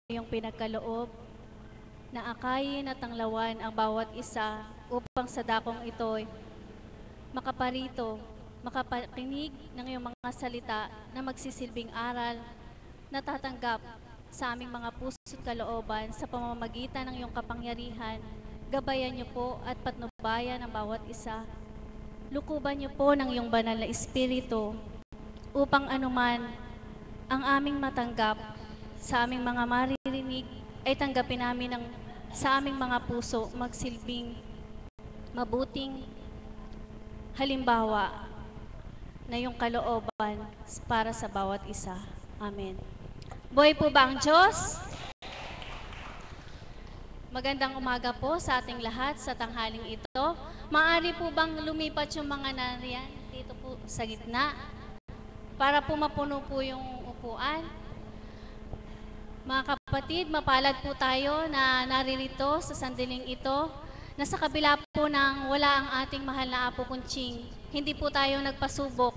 iyong pinagkaloob na akayin at tanglawan ang bawat isa upang sa dakong ito'y makaparito, makapakinig ng iyong mga salita na magsisilbing aral na tatanggap sa aming mga puso't kalooban sa pamamagitan ng iyong kapangyarihan. Gabayan niyo po at patnubayan ang bawat isa. Lukuban niyo po ng iyong banal na espiritu upang anuman ang aming matanggap sa aming mga maririnig ay tanggapin namin sa aming mga puso magsilbing mabuting halimbawa na iyong kalooban para sa bawat isa. Amen. Buhay po ba ang Diyos? Magandang umaga po sa ating lahat sa tanghaling ito. Maaari po bang lumipat yung mga nariyan dito po sa gitna para po mapuno po yung upuan? Mga kapatid, mapalad po tayo na naririto sa sandaling ito na sa kabila po ng wala ang ating mahal na Apo Kunching, hindi po tayo nagpasubok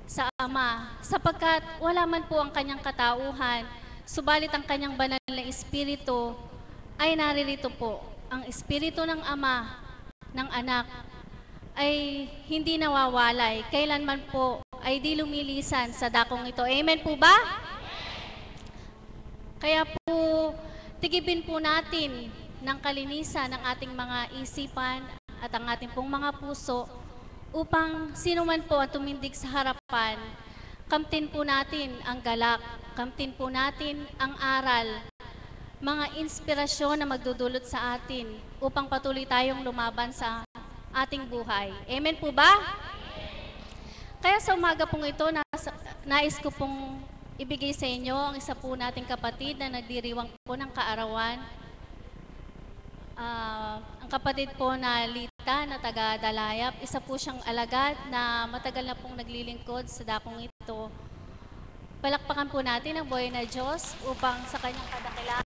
sa Ama sapagkat wala man po ang kanyang katauhan, subalit ang kanyang banal na espiritu ay naririto po. Ang espiritu ng Ama, ng Anak, ay hindi nawawalay. Kailanman po ay di lumilisan sa dakong ito. Amen po ba? Kaya po, tigibin po natin ng kalinisan ng ating mga isipan at ang ating pong mga puso upang sino man po ang tumindig sa harapan, kamtin po natin ang galak, kamtin po natin ang aral, mga inspirasyon na magdudulot sa atin upang patuloy tayong lumaban sa ating buhay. Amen po ba? Kaya sa umaga pong ito, nais ko pong ibigay sa inyo ang isa po nating kapatid na nagdiriwang po ng kaarawan. Ang kapatid po na Lita na taga Dalayap, isa po siyang alagad na matagal na pong naglilingkod sa dakong ito. Palakpakan po natin ang buhay na Diyos upang sa kanyang kadakilaan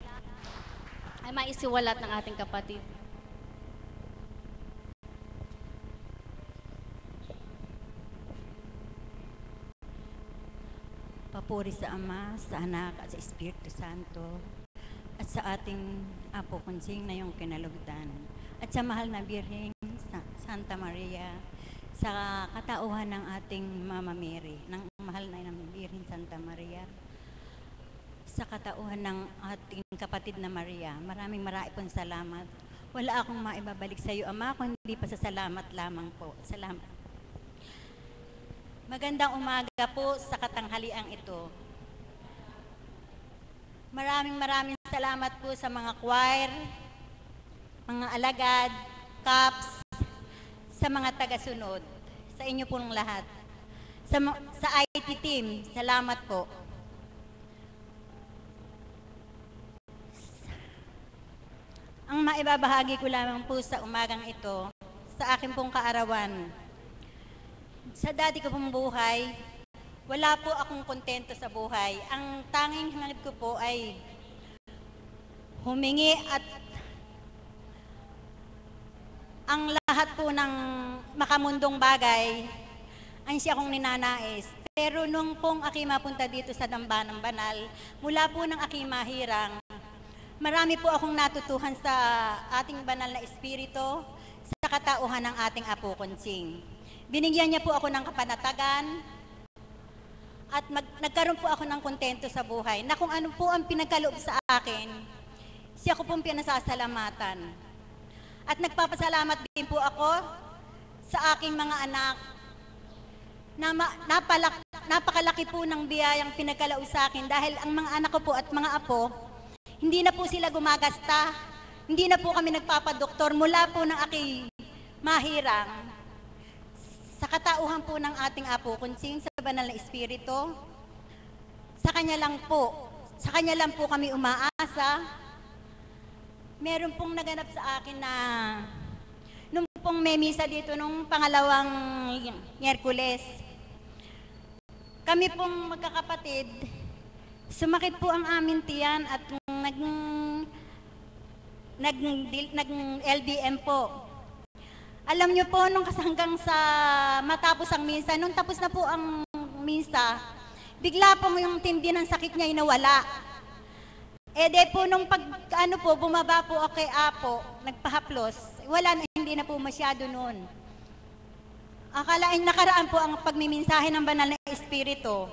ay maisiwalat ng ating kapatid. Papuri sa Ama, sa Anak, at sa Espiritu Santo, at sa ating Apo Kunching na iyong kinalugdan, at sa mahal na Birheng Santa Maria, sa katauhan ng ating Mama Mary, ng mahal na Birheng Santa Maria, sa katauhan ng ating kapatid na Maria, maraming pong salamat. Wala akong maibabalik sa iyo, Ama, kundi pa sa salamat lamang po. Salamat. Magandang umaga po sa katanghaliang ito. Maraming salamat po sa mga choir, mga alagad, caps, sa mga tagasunod, sa inyo pong lahat. Sa IT team, salamat po. Ang maibabahagi ko lamang po sa umagang ito, sa aking pong kaarawan, sa dati ko pong buhay, wala po akong kontento sa buhay. Ang tanging hangad ko po ay humingi at ang lahat po ng makamundong bagay ay siya akong ninanais. Pero nung pong aki mapunta dito sa Dambanang Banal, mula po ng aki mahirang, marami po akong natutuhan sa ating banal na espiritu, sa katauhan ng ating Apo Kunching. Binigyan niya po ako ng kapanatagan at nagkaroon po ako ng kontento sa buhay na kung ano po ang pinagkaloob sa akin, siya ko pong pinasasalamatan. At nagpapasalamat din po ako sa aking mga anak na napakalaki po ng biyayang pinagkaloob sa akin dahil ang mga anak ko po at mga apo, hindi na po sila gumagasta, hindi na po kami nagpapadoktor mula po ng aki mahirang. Sa katauhan po ng ating Apo Kunching, sa banal na espiritu, sa kanya lang po kami umaasa. Meron pong naganap sa akin na nung pong may misa dito nung pangalawang Miyerkules, kami pong magkakapatid, sumakit po ang aming tiyan at nag-LDM po. Alam niyo po, nung hanggang sa matapos ang misa, nung tapos na po ang misa, bigla po yung tindi ng sakit niya inawala. Po nung bumaba po ako kay Apo, nagpahaplos, wala na, hindi na po masyado noon. Akalain nakaraan po ang pagmiminsahe ng banal na espiritu.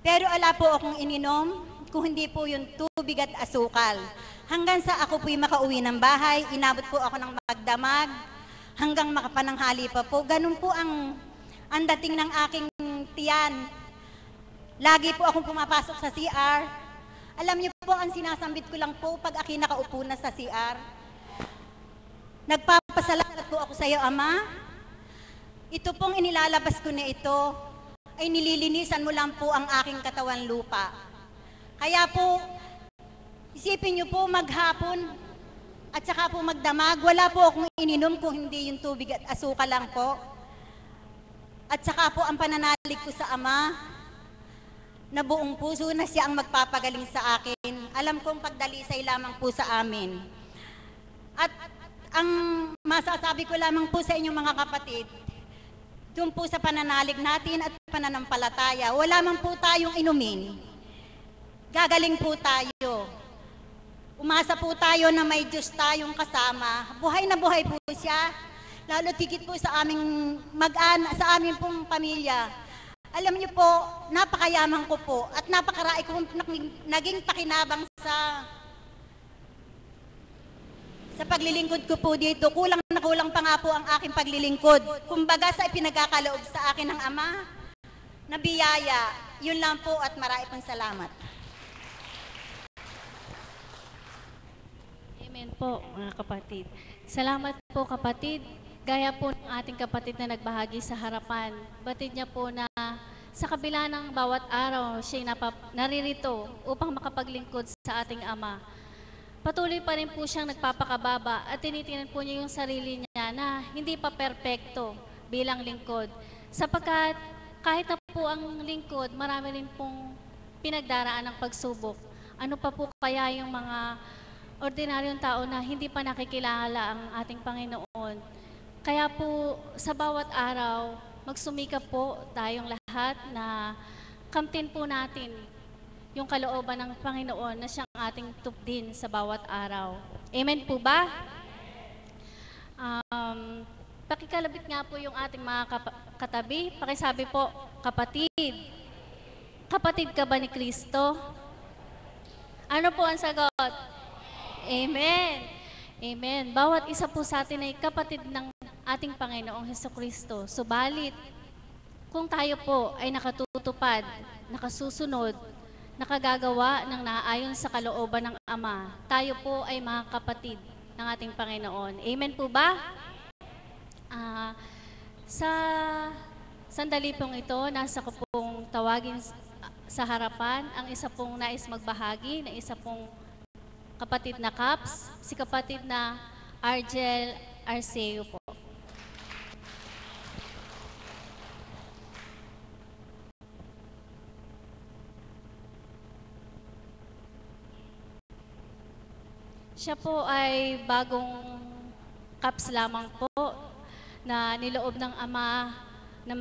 Pero ala po akong ininom, kung hindi po yung tubig at asukal. Hanggang sa ako po'y makauwi ng bahay, inabot po ako ng magdamag, hanggang makapananghali pa po. Ganun po ang dating ng aking tiyan. Lagi po akong pumapasok sa CR. Alam niyo po, ang sinasambit ko lang po pag aki nakaupo na sa CR. Nagpapasalamat po ako sa iyo, Ama. Ito pong inilalabas ko na ito ay nililinisan mo lang po ang aking katawan lupa. Kaya po, isipin niyo po maghapon at saka po magdamag, wala po akong ininom kung hindi yung tubig at asukal lang po. At saka po ang pananalig ko sa Ama, na buong puso na siya ang magpapagaling sa akin. Alam kong pagdalisay lamang po sa amin. At ang masasabi ko lamang po sa inyong mga kapatid, doon po sa pananalig natin at pananampalataya, wala man po tayong inumin. Gagaling po tayo. Umasa po tayo na may Diyos tayong kasama. Buhay na buhay po siya. Lalo tigit po sa aming sa aming pong pamilya. Alam niyo po, napakayaman ko po at napakarai ko naging pakinabang sa paglilingkod ko po dito. Kulang na kulang pa nga po ang aking paglilingkod. Kumbaga sa ipinagkakaloob sa akin ng Ama, na biyaya, yun lang po at marami pong salamat. Amen po, mga kapatid. Salamat po, kapatid. Gaya po ng ating kapatid na nagbahagi sa harapan. Batid niya po na sa kabila ng bawat araw, siya naririto upang makapaglingkod sa ating Ama. Patuloy pa rin po siyang nagpapakababa at tinitingnan po niya yung sarili niya na hindi pa perpekto bilang lingkod. Sapagkat kahit na po ang lingkod, marami rin pong pinagdaraan ng pagsubok. Ano pa po kaya yung mga ordinaryong tao na hindi pa nakikilala ang ating Panginoon? Kaya po sa bawat araw, magsumikap po tayong lahat na kamtin po natin yung kalooban ng Panginoon na siyang ating tupdin sa bawat araw. Amen po ba? Pakikalabit nga po yung ating mga katabi. Pakisabi po, kapatid. Kapatid ka ba ni Kristo? Ano po ang sagot? Amen. Amen. Bawat isa po sa atin ay kapatid ng ating Panginoong Hesukristo. Subalit, kung tayo po ay nakatutupad, nakasusunod, nakagagawa ng naaayon sa kalooban ng Ama, tayo po ay mga kapatid ng ating Panginoon. Amen po ba? Sa sandali pong ito, nasa ko pong tawagin sa harapan ang isa pong nais magbahagi, na isa pong kapatid na Caps, si kapatid na Argel Arceo po. Siya po ay bagong Caps lamang po na niloob ng Ama na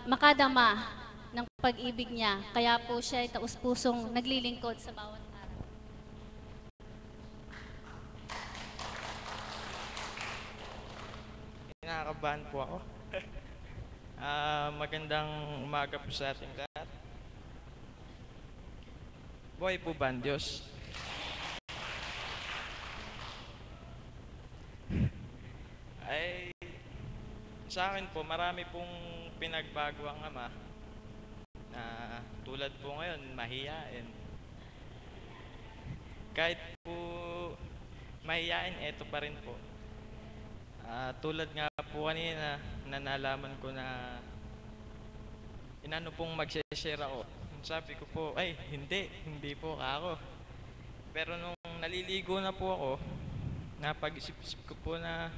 makadama ng pag-ibig niya. Kaya po siya ay taus-pusong naglilingkod sa bawat araw. Nakakabahan po ako. Magandang umaga po sa ating lahat. Buhay po ba ang Diyos? Ay, sa akin po, marami pong pinagbago ang Ama na tulad po ngayon, mahiyain. Kahit po mahiyain, eto pa rin po. Tulad nga po kanina, nalaman ko na inano pong mag-share ako. Sabi ko po, ay hindi po ako. Pero nung naliligo na po ako, napag-isip-isip ko po na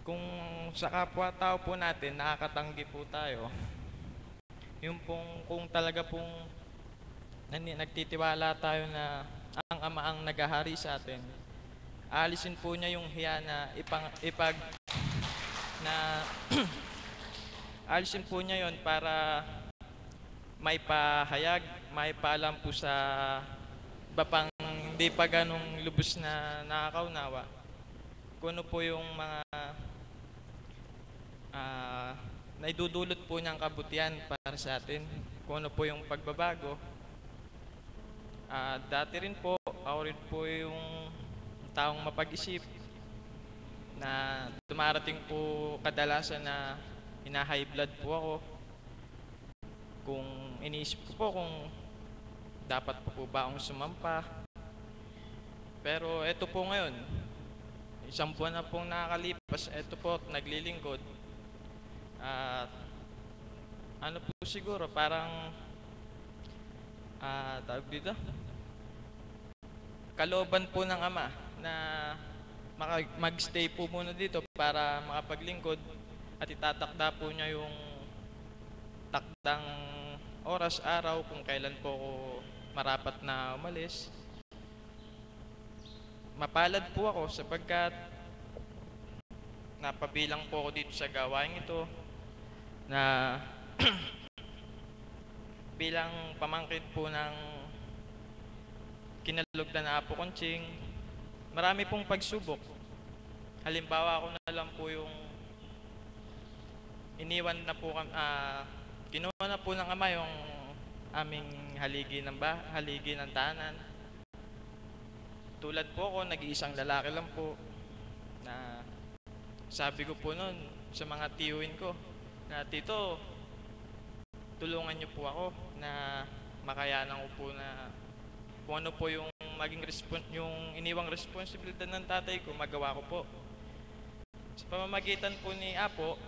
kung sa kapwa-tao po natin, nakakatanggi po tayo. Yung pong, kung talaga pong nagtitiwala tayo na ang Ama ang naghahari sa atin, alisin po niya yung hiya na alisin po niya yon para may pahayag, maipaalam po sa iba pang hindi pa ganong lubos na nakakaunawa kung ano po yung mga naidudulot po niyang kabutihan para sa atin, kung ano po yung pagbabago. Dati rin po, ako rin po yung taong mapag-isip na dumarating po kadalasan na high blood po ako. Kung iniisip ko po kung dapat po ba akong sumampa. Pero eto po ngayon, isang buwan na pong nakakalipas, eto po, naglilingkod. At ano po siguro, parang tawag dito, kalooban po ng Ama na mag-stay po muna dito para makapaglingkod at itatakda po niya yung takdang oras, araw kung kailan po ako marapat na umalis. Mapalad po ako sapagkat napabilang po ako dito sa gawain ito na bilang pamangkin po ng kinalugdan na Apo Conching. Marami pong pagsubok. Halimbawa, ako na lang po yung iniwan na po, kinuha na po ng Ama yung aming haligi ng tahanan. Tulad po ako, nag-iisang lalaki lang po na sabi ko po noon sa mga tiyuhin ko na, "Tito, tulungan niyo po ako na makayanan ko po na kung ano po yung yung iniwang responsibilidad ng tatay ko, magawa ko po." Sa pamamagitan po ni Apo,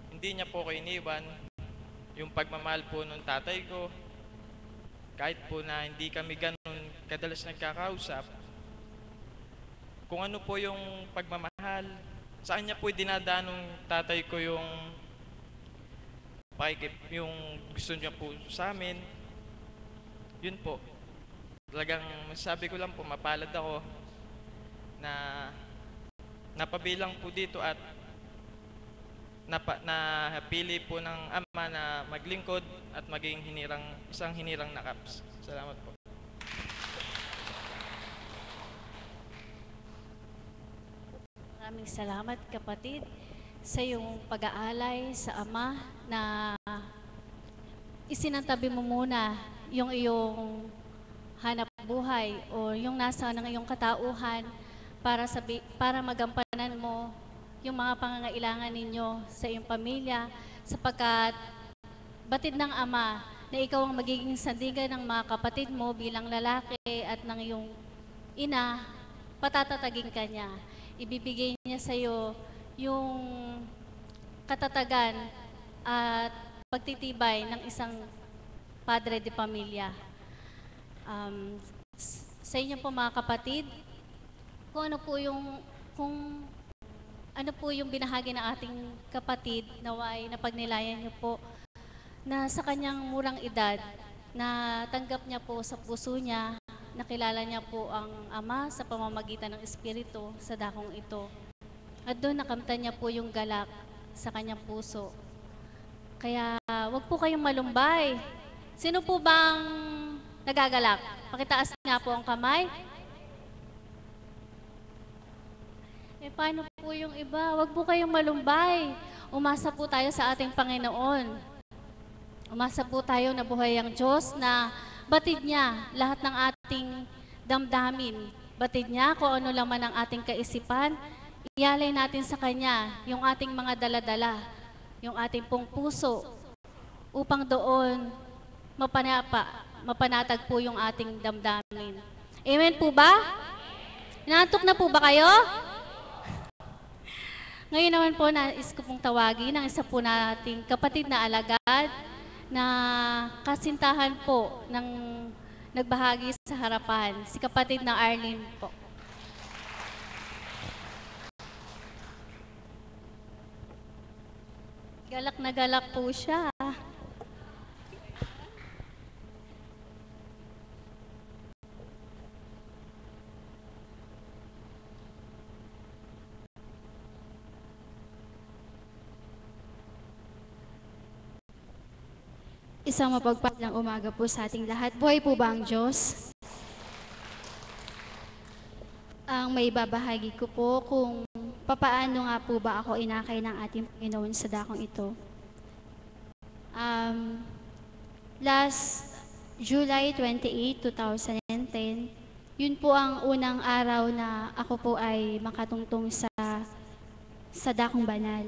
hindi niya po ko iniwan. Yung pagmamahal po ng tatay ko, kahit po na hindi kami ganun kadalas nagkakausap, kung ano po yung pagmamahal, sa kanya po dinadaan ng tatay ko yung gusto niya po sa amin. Yun po. Talagang masasabi ko lang po, mapalad ako na napabilang po dito at napili po ng Ama na maglingkod at maging isang hinirang na Kaps. Salamat po. Maraming salamat, kapatid, sa iyong pag-aalay sa Ama na isinantabi mo muna yung iyong hanap buhay o yung nasa ng iyong katauhan para magampanan mo yung mga pangangailangan ninyo sa iyong pamilya, sapagkat batid ng Ama na ikaw ang magiging sandigan ng mga kapatid mo bilang lalaki at ng iyong ina, patatatagin ka niya. Ibibigay niya sa iyo yung katatagan at pagtitibay ng isang padre de pamilya. Sa inyo po mga kapatid, kung ano po yung binahagi ng ating kapatid, naway napagnilayan niyo po na sa kanyang murang edad na tanggap niya po sa puso niya, nakilala niya po ang Ama sa pamamagitan ng Espiritu sa dakong ito. At doon nakamtan niya po yung galak sa kanyang puso. Kaya wag po kayong malumbay. Sino po bang nagagalak? Pakitaas nga po ang kamay. Paano po yung iba? Wag po kayong malumbay. Umasa po tayo sa ating Panginoon. Umasa po tayo na buhay ang Diyos na batid niya lahat ng ating damdamin. Batid niya kung ano laman ang ating kaisipan. Iyalay natin sa Kanya yung ating mga daladala, yung ating pong puso, upang doon mapanatag po yung ating damdamin. Amen po ba? Inaantok na po ba kayo? Ngayon naman po, nais ko pong tawagin ang isa po nating kapatid na alagad na kasintahan po ng nagbahagi sa harapan, si kapatid na Arlene po. Galak na galak po siya. Isang mapagpalang umaga po sa ating lahat. Buhay po ba ang Diyos? Ang may babahagi ko po kung papaano nga po ba ako inakay ng ating Panginoon sa dakong ito. Last July 28, 2010, yun po ang unang araw na ako po ay makatungtong sa dakong banal.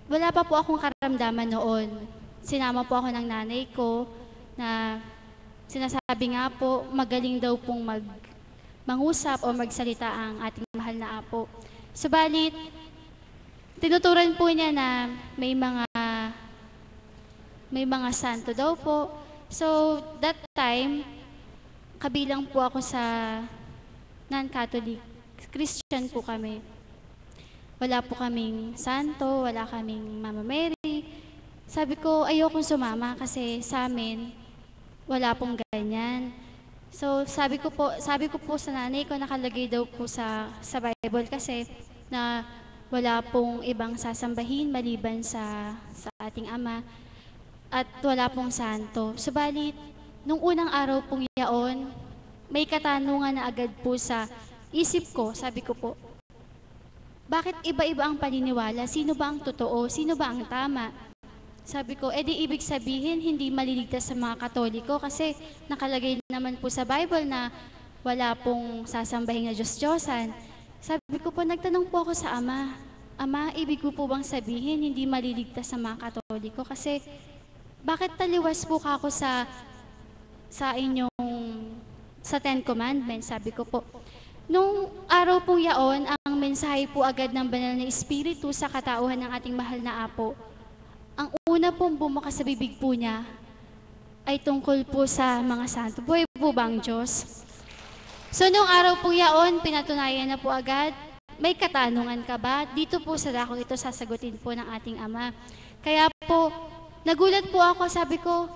Wala pa po akong karamdaman noon. Sinama po ako ng nanay ko na sinasabi nga po, magaling daw pong mangusap o magsalita ang ating mahal na Apo. Subalit, tinuturan po niya na may mga santo daw po. So, that time, kabilang po ako sa non-Catholic. Christian po kami. Wala po kaming santo, wala kaming Mama Mary. Sabi ko, ayokong sumama kasi sa amin, wala pong ganyan. So, sabi ko po sa nanay ko, nakalagay daw po sa Bible kasi na wala pong ibang sasambahin maliban sa ating Ama at wala pong santo. Subalit, nung unang araw pong yaon, may katanungan na agad po sa isip ko, sabi ko po, bakit iba-iba ang paniniwala? Sino ba ang totoo? Sino ba ang tama? Sabi ko, edi ibig sabihin, hindi maliligtas sa mga Katoliko kasi nakalagay naman po sa Bible na wala pong sasambahin na Diyos-Diyosan. Sabi ko po, nagtanong po ako sa Ama, Ama, ibig ko po bang sabihin, hindi maliligtas sa mga Katoliko? Kasi, bakit taliwas po ka ako sa Ten Commandments? Sabi ko po, nung araw po yaon, ang mensahe po agad ng banal na Espiritu sa katauhan ng ating mahal na Apo. Ang una pong bumukas sa bibig po niya ay tungkol po sa mga santo. Buhay po ba ang Diyos? So, nung araw po yaon, pinatunayan na po agad, may katanungan ka ba? Dito po sa dakong ito, sasagutin po ng ating Ama. Kaya po, nagulat po ako, sabi ko,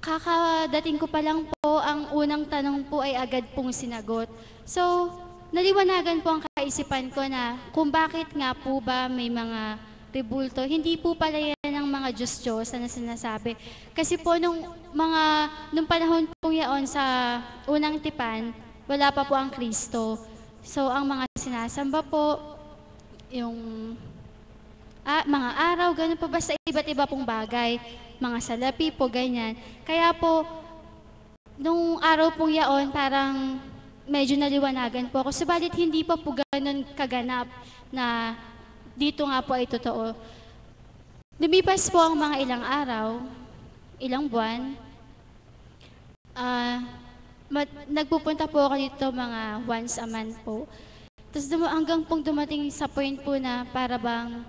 kakadating ko pa lang po, ang unang tanong po ay agad pong sinagot. So, naliwanagan po ang kaisipan ko na kung bakit nga po ba may mga rebulto, hindi po pala yan ng mga Diyos-Diyos na sinasabi. Kasi po nung panahon po yaon sa unang tipan, wala pa po ang Kristo. So ang mga sinasamba po, yung mga araw, ganun po basta iba't iba pong bagay, mga salapi po, ganyan. Kaya po, nung araw pong yaon, parang medyo naliwanagan po ako. Subalit hindi pa po ganun kaganap na dito nga po ay totoo. Lumipas po ang mga ilang araw, ilang buwan. Nagpupunta po ako dito mga once a month po. Tapos hanggang pong dumating sa point po na para bang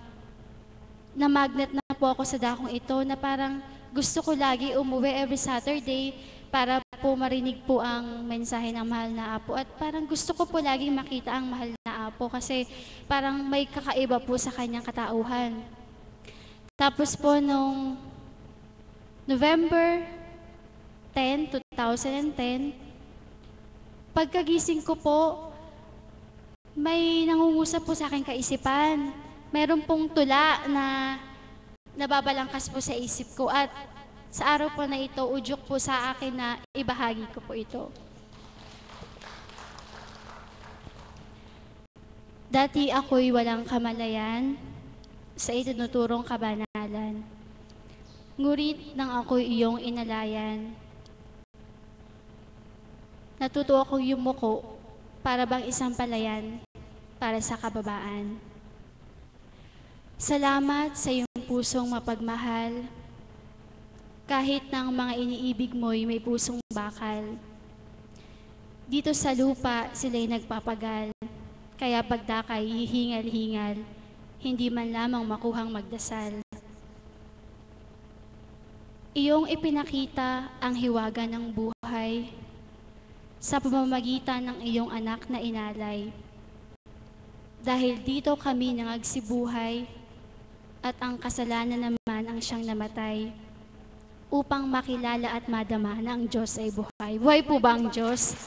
na-magnet na po ako sa dakong ito na parang gusto ko lagi umuwi every Saturday para po marinig po ang mensahe ng mahal na Apo. At parang gusto ko po laging makita ang mahal na Apo kasi parang may kakaiba po sa kanyang katauhan. Tapos po nung November 10, 2010, pagkagising ko po, may nangungusap po sa aking kaisipan. Meron pong tula na nababalangkas po sa isip ko at sa araw po na ito, udyok po sa akin na ibahagi ko po ito. Dati ako'y walang kamalayan sa itinuturong kabanalan. Ngurit nang ako'y iyong inalayan. Natuto akong yumuko para bang isang palayan para sa kababaan. Salamat sa iyong pusong mapagmahal. Kahit ng mga iniibig mo'y may pusong bakal. Dito sa lupa sila'y nagpapagal, kaya pagdakay hihingal-hingal, hindi man lamang makuhang magdasal. Iyong ipinakita ang hiwaga ng buhay sa pamamagitan ng iyong anak na inalay. Dahil dito kami nangagsibuhay at ang kasalanan naman ang siyang namatay upang makilala at madama na ang Diyos ay buhay. Buhay po ba ang Diyos?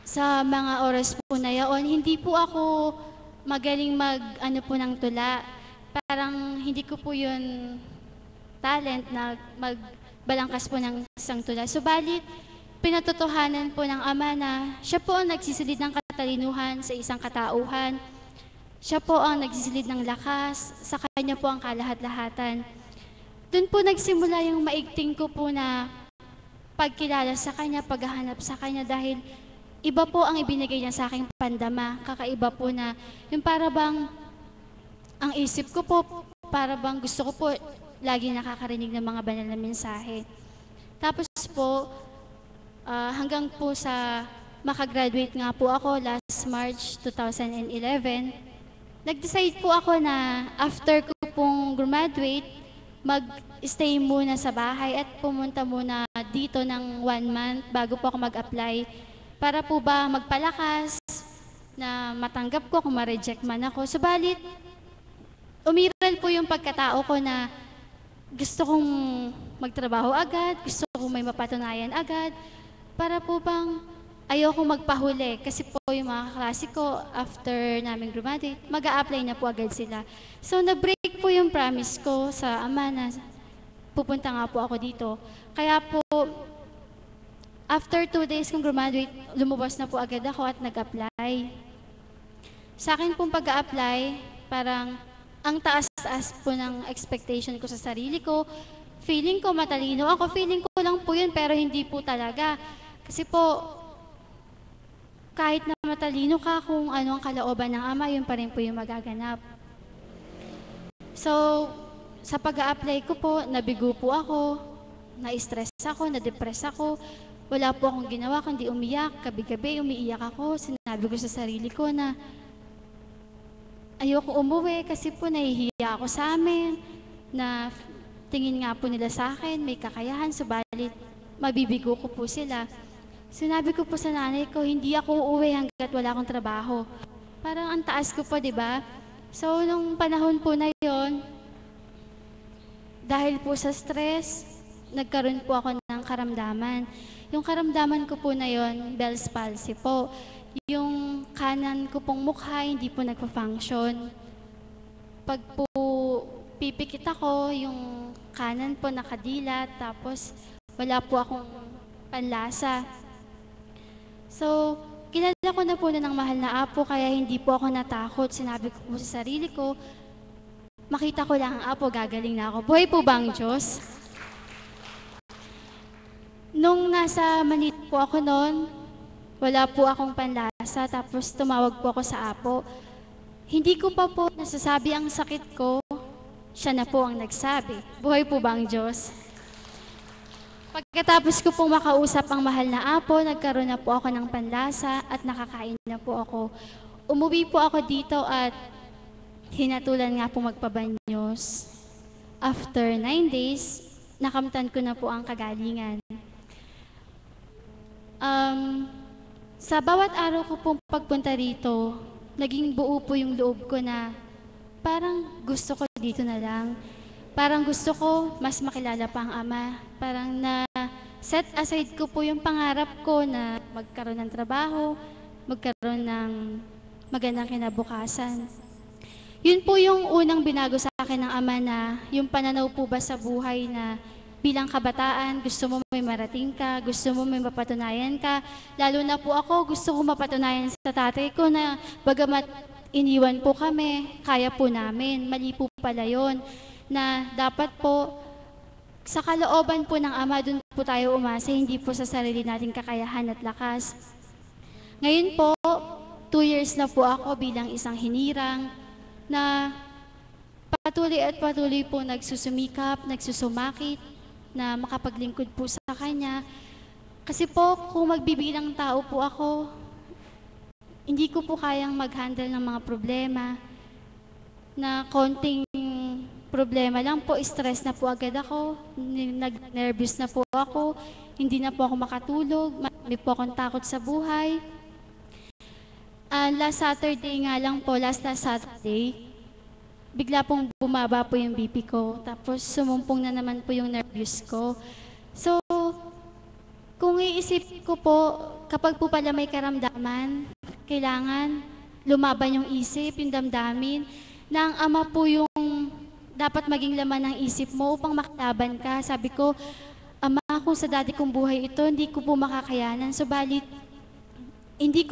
Sa mga oras po na yaon, hindi po ako magaling ng tula. parang hindi ko po yun talent na magbalangkas po ng isang tula. Subalit, pinatotohanan po ng Ama na siya po ang nagsisilid ng katalinuhan sa isang katauhan. Siya po ang nagsisilid ng lakas, sa Kanya po ang kalahat-lahatan. Doon po nagsimula yung maigting ko po na pagkilala sa Kanya, paghahanap sa Kanya dahil iba po ang ibinigay niya sa aking pandama. Kakaiba po na yung para bang ang isip ko po, para bang gusto ko po lagi nakakarinig ng mga banal na mensahe. Tapos po, hanggang po sa makagraduate nga po ako last March 2011, nag-decide po ako na after ko pong graduate, mag-stay muna sa bahay at pumunta muna dito ng 1 month bago po ako mag-apply para po ba magpalakas na matanggap ko kung ma-reject man ako. Subalit, umiral po yung pagkatao ko na gusto kong magtrabaho agad, gusto kong may mapatunayan agad, para po bang ayoko magpahuli kasi po yung mga klase ko after namin graduate, mag-a-apply na po agad sila. So na-break po yung promise ko sa Ama na pupunta nga po ako dito. Kaya po, after 2 days kong graduate, lumabas na po agad ako at nag-apply. Sa akin pong pag-a-apply, parang ang taas-taas po ng expectation ko sa sarili ko. Feeling ko matalino ako, feeling ko lang po yun, pero hindi po talaga. Kasi po, kahit na matalino ka kung ano ang kalooban ng Ama, yun pa rin po yung magaganap. So, sa pag-a-apply ko po, nabigo po ako, na-stress ako, na-depress ako. Wala po akong ginawa kundi umiyak. Gabi-gabi umiiyak ako. Sinabi ko sa sarili ko na ayoko umuwi kasi po nahihiya ako sa amin, na tingin nga po nila sa akin, may kakayahan, subalit mabibigo ko po sila. Sinabi ko po sa nanay ko, hindi ako uuwi hanggat wala akong trabaho. Parang ang taas ko po, di ba? So, nung panahon po na yon, dahil po sa stress, nagkaroon po ako ng karamdaman. Yung karamdaman ko po na yon, Bell's palsy po. Yung kanan ko pong mukha, hindi po nagpa-function. Pag po pipikit ako, yung kanan po nakadilat, tapos wala po akong panlasa. So, kilala ko na po ng mahal na Apo, kaya hindi po ako natakot. Sinabi ko po sa sarili ko, makita ko lang ang Apo, gagaling na ako. Buhay po ba ang Diyos? Nung nasa Manila po ako noon, wala po akong panlasa, tapos tumawag po ako sa Apo. Hindi ko pa po nasasabi ang sakit ko, siya na po ang nagsabi. Buhay po ba ang Diyos? Pagkatapos ko pong makausap ang mahal na Apo, nagkaroon na po ako ng panlasa at nakakain na po ako. Umuwi po ako dito at hinatulan nga po magpabanyos. After 9 days, nakamtan ko na po ang kagalingan. Sa bawat araw ko pong pagpunta rito, naging buo po yung loob ko na parang gusto ko dito na lang. Parang gusto ko mas makilala pa ang Ama. Parang set aside ko po yung pangarap ko na magkaroon ng trabaho, magkaroon ng magandang kinabukasan. Yun po yung unang binago sa akin ng Ama na yung pananaw po ba sa buhay na bilang kabataan, gusto mo may marating ka, gusto mo may mapatunayan ka. Lalo na po ako, gusto ko mapatunayan sa tatay ko na bagamat iniwan po kami, kaya po namin. Mali po pala yun, na dapat po sa kalooban po ng Ama, dun po tayo umasa, hindi po sa sarili nating kakayahan at lakas. Ngayon po, 2 years na po ako bilang isang hinirang na patuloy at patuloy po nagsusumikap, nagsusumakit, na makapaglingkod po sa Kanya. Kasi po, kung magbibilang tao po ako, hindi ko po kayang mag-handle ng mga problema. Na konting problema lang po, stress na po agad ako, nag-nervous na po ako, hindi na po ako makatulog, may po akong takot sa buhay. Last Saturday nga lang po, last Saturday, bigla pong bumaba po yung BP ko. Tapos sumumpong na naman po yung nervous ko. So, kung iisip ko po, kapag po pala may karamdaman, kailangan lumaban yung isip, yung damdamin, na ang Ama po yung dapat maging laman ng isip mo upang makalaban ka. Sabi ko, Ama, kung sa dati kong buhay ito, hindi ko po makakayanan. Subalit, hindi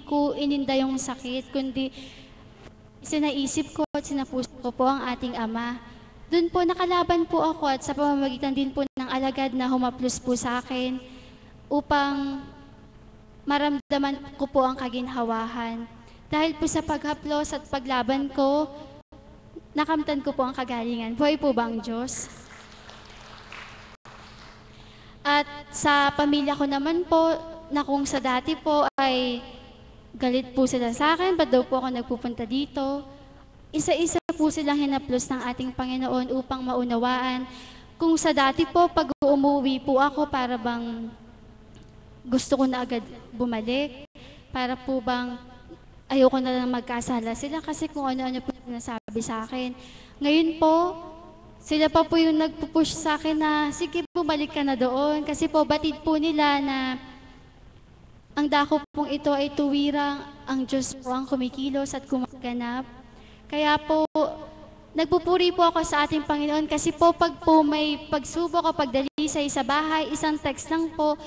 ko ininda yung sakit, kundi sinaisip ko at sinapuso ko po ang ating Ama. Doon po nakalaban po ako at sa pamamagitan din po ng alagad na humaplos po sa akin upang maramdaman ko po ang kaginhawahan. Dahil po sa paghaplos at paglaban ko, nakamtan ko po ang kagalingan. Buhay po ba ang Diyos? At sa pamilya ko naman po, na kung sa dati po ay galit po sila sa akin, ba't daw po ako nagpupunta dito? Isa-isa po silang hinaplos ng ating Panginoon upang maunawaan. Kung sa dati po, pag umuwi po ako, para bang gusto ko na agad bumalik, para po bang ayoko na lang magkasala sila kasi kung ano-ano po nasabi sa akin. Ngayon po, sila pa po yung nagpupush sa akin na, sige, bumalik ka na doon. Kasi po, batid po nila na ang dako pong ito ay tuwirang ang Diyos po ang kumikilos at kumaganap. Kaya po, nagpupuri po ako sa ating Panginoon kasi po pag po may pagsubok o pagdalisay sa bahay, isang text lang po,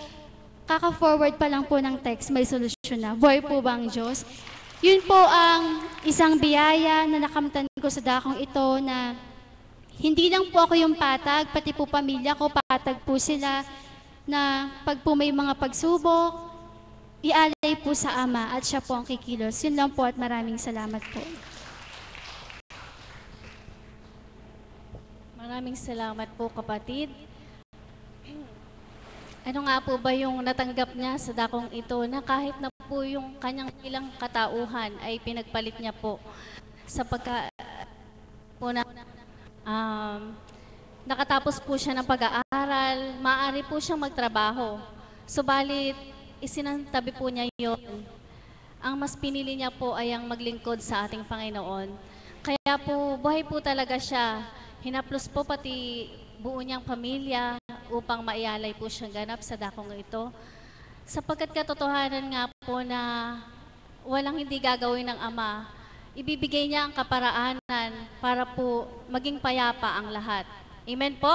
kaka-forward pa lang po ng text, may solusyon na. Buhay po ba ang Diyos? Yun po ang isang biyaya na nakamtan ko sa dakong ito na hindi lang po ako yung patag, pati po pamilya ko, patag po sila na pag po may mga pagsubok, ialay po sa Ama at siya po ang kikilos. Yun lang po at maraming salamat po. Maraming salamat po, kapatid. Ano nga po ba yung natanggap niya sa dakong ito na kahit na po yung kanyang ilang katauhan ay pinagpalit niya po sa po na nakatapos po siya ng pag-aaral, maaari po siyang magtrabaho. Subalit, isinantabi po niya yun. Ang mas pinili niya po ay ang maglingkod sa ating Panginoon. Kaya po, buhay po talaga siya. Hinaplos po pati buo niyang pamilya upang maialay po siyang ganap sa dakong ito. Sapagkat katotohanan nga po na walang hindi gagawin ng Ama, ibibigay niya ang kaparaanan para po maging payapa ang lahat. Amen po?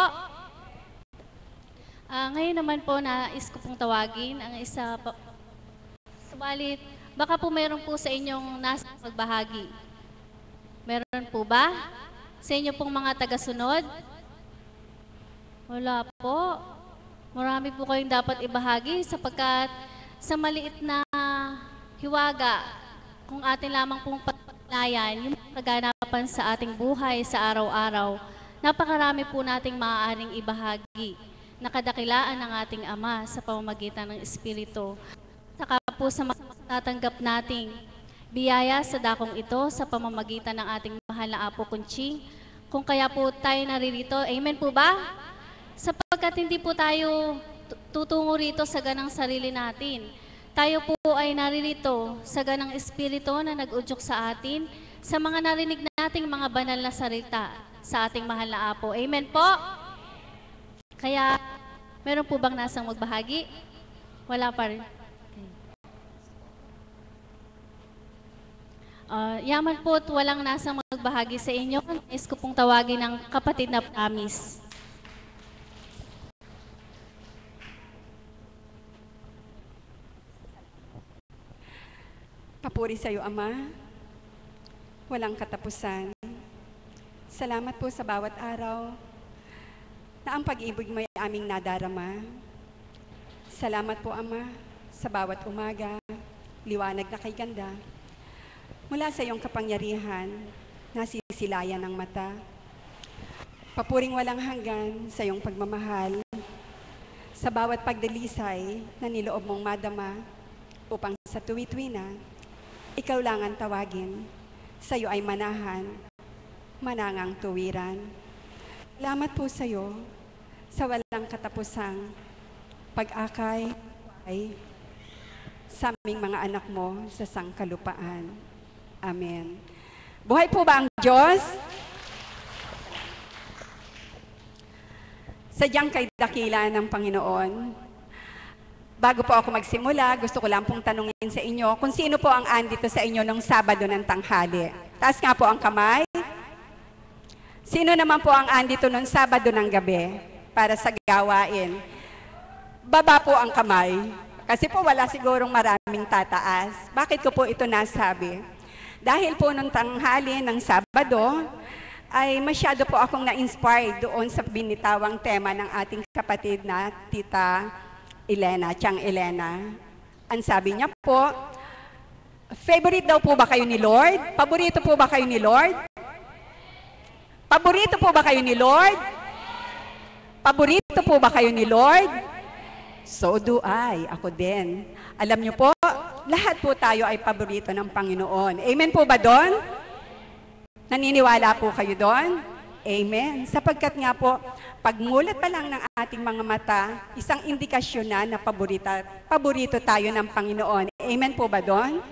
Ngayon naman po, nais ko pong tawagin ang isa po. Subalit, baka po meron po sa inyong nasa magbahagi. Meron po ba? Sa inyo pong mga tagasunod? Wala po. Marami po kayong dapat ibahagi sapagkat sa maliit na hiwaga, kung atin lamang pong paglayan, yung kaganapan sa ating buhay sa araw-araw, napakarami po nating maaaring ibahagi. Nakadakilaan ng ating Ama sa pamamagitan ng Espiritu. Saka po sa matatanggap nating biyaya sa dakong ito sa pamamagitan ng ating mahal na Apo Kunching. Kung kaya po tayo naririto, amen po ba? Sapagkat hindi po tayo tutungo rito sa ganang sarili natin. Tayo po ay naririto sa ganang Espiritu na nag-udyok sa atin, sa mga narinig nating mga banal na salita sa ating mahal na Apo. Amen po? Kaya, meron po bang nasang magbahagi? Wala pa rin. Okay. Yaman po at walang nasang magbahagi sa inyo. Nais ko pong tawagin ng kapatid na Promise. Papuri sa iyo, Ama. Walang katapusan. Salamat po sa bawat araw na ang pag-ibig mo ay aming nadarama. Salamat po, Ama, sa bawat umaga, liwanag na kay ganda. Mula sa iyong kapangyarihan, nasisilayan ng mata. Papuring walang hanggan sa iyong pagmamahal. Sa bawat pagdalisay na niloob mong madama, upang sa tuwi-tuwi na, ikaw lang ang tawagin. Sa iyo ay manahan, manangang tuwiran. Salamat po sa iyo sa walang katapusang pag-akay sa aming mga anak mo sa sangkalupaan. Amen. Buhay po ba ang Diyos? Sadyang kay dakila ng Panginoon. Bago po ako magsimula, gusto ko lang pong tanungin sa inyo kung sino po ang andito sa inyo nung Sabado ng tanghali. Taas nga po ang kamay. Sino naman po ang andito noong Sabado ng gabi para sa gawain? Baba po ang kamay. Kasi po wala sigurong maraming tataas. Bakit ko po ito nasabi? Dahil po nung tanghali ng Sabado, ay masyado po akong na-inspired doon sa binitawang tema ng ating kapatid na Tita Elena, Tiang Elena. Ang sabi niya po, favorite daw po ba kayo ni Lord? Paborito po ba kayo ni Lord? Paborito po ba kayo ni Lord? Paborito po ba kayo ni Lord? So do I. Ako din. Alam niyo po, lahat po tayo ay paborito ng Panginoon. Amen po ba doon? Naniniwala po kayo doon? Amen. Sapagkat nga po, pagmulat pa lang ng ating mga mata, isang indikasyon na paborito tayo ng Panginoon. Amen po ba doon?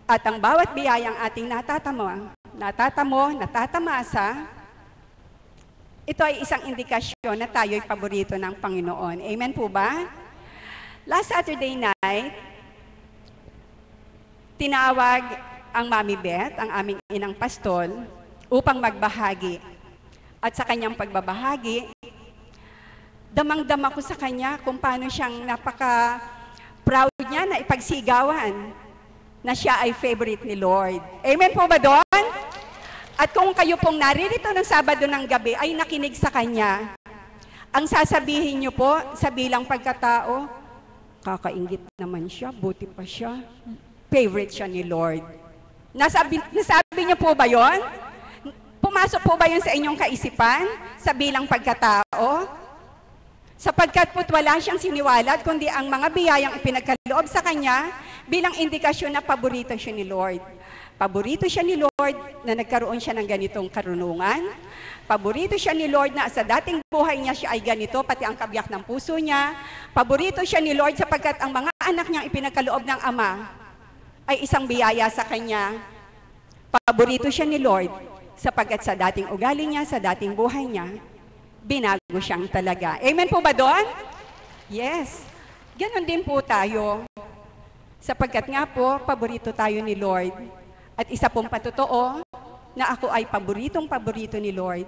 At ang bawat biyayang ating natatamasa, ito ay isang indikasyon na tayo ay paborito ng Panginoon. Amen po ba? Last Saturday night, tinawag ang Mami Beth, ang aming inang pastol, upang magbahagi. At sa kanyang pagbabahagi, damang-dama ko sa kanya kung paano siyang napaka-proud niya na ipagsigawan na siya ay favorite ni Lord. Amen po ba doon? At kung kayo pong naririto ng Sabado ng gabi ay nakinig sa kanya, ang sasabihin niyo po sa bilang pagkatao, kakaingit naman siya, buti pa siya, favorite siya ni Lord. Nasabi niyo po ba yon? Pumasok po ba yun sa inyong kaisipan sa bilang pagkatao? Sapagkat po't wala siyang siniwalat, kundi ang mga biyayang ipinagkaloob sa kanya bilang indikasyon na paborito siya ni Lord. Paborito siya ni Lord na nagkaroon siya ng ganitong karunungan. Paborito siya ni Lord na sa dating buhay niya siya ay ganito, pati ang kabiyak ng puso niya. Paborito siya ni Lord sapagkat ang mga anak niyang ipinagkaloob ng Ama ay isang biyaya sa kanya. Paborito siya ni Lord sapagkat sa dating ugali niya, sa dating buhay niya, binago siyang talaga. Amen po ba doon? Yes. Ganon din po tayo. Sapagkat nga po, paborito tayo ni Lord. At isa pong patotoo na ako ay paboritong-paborito ni Lord.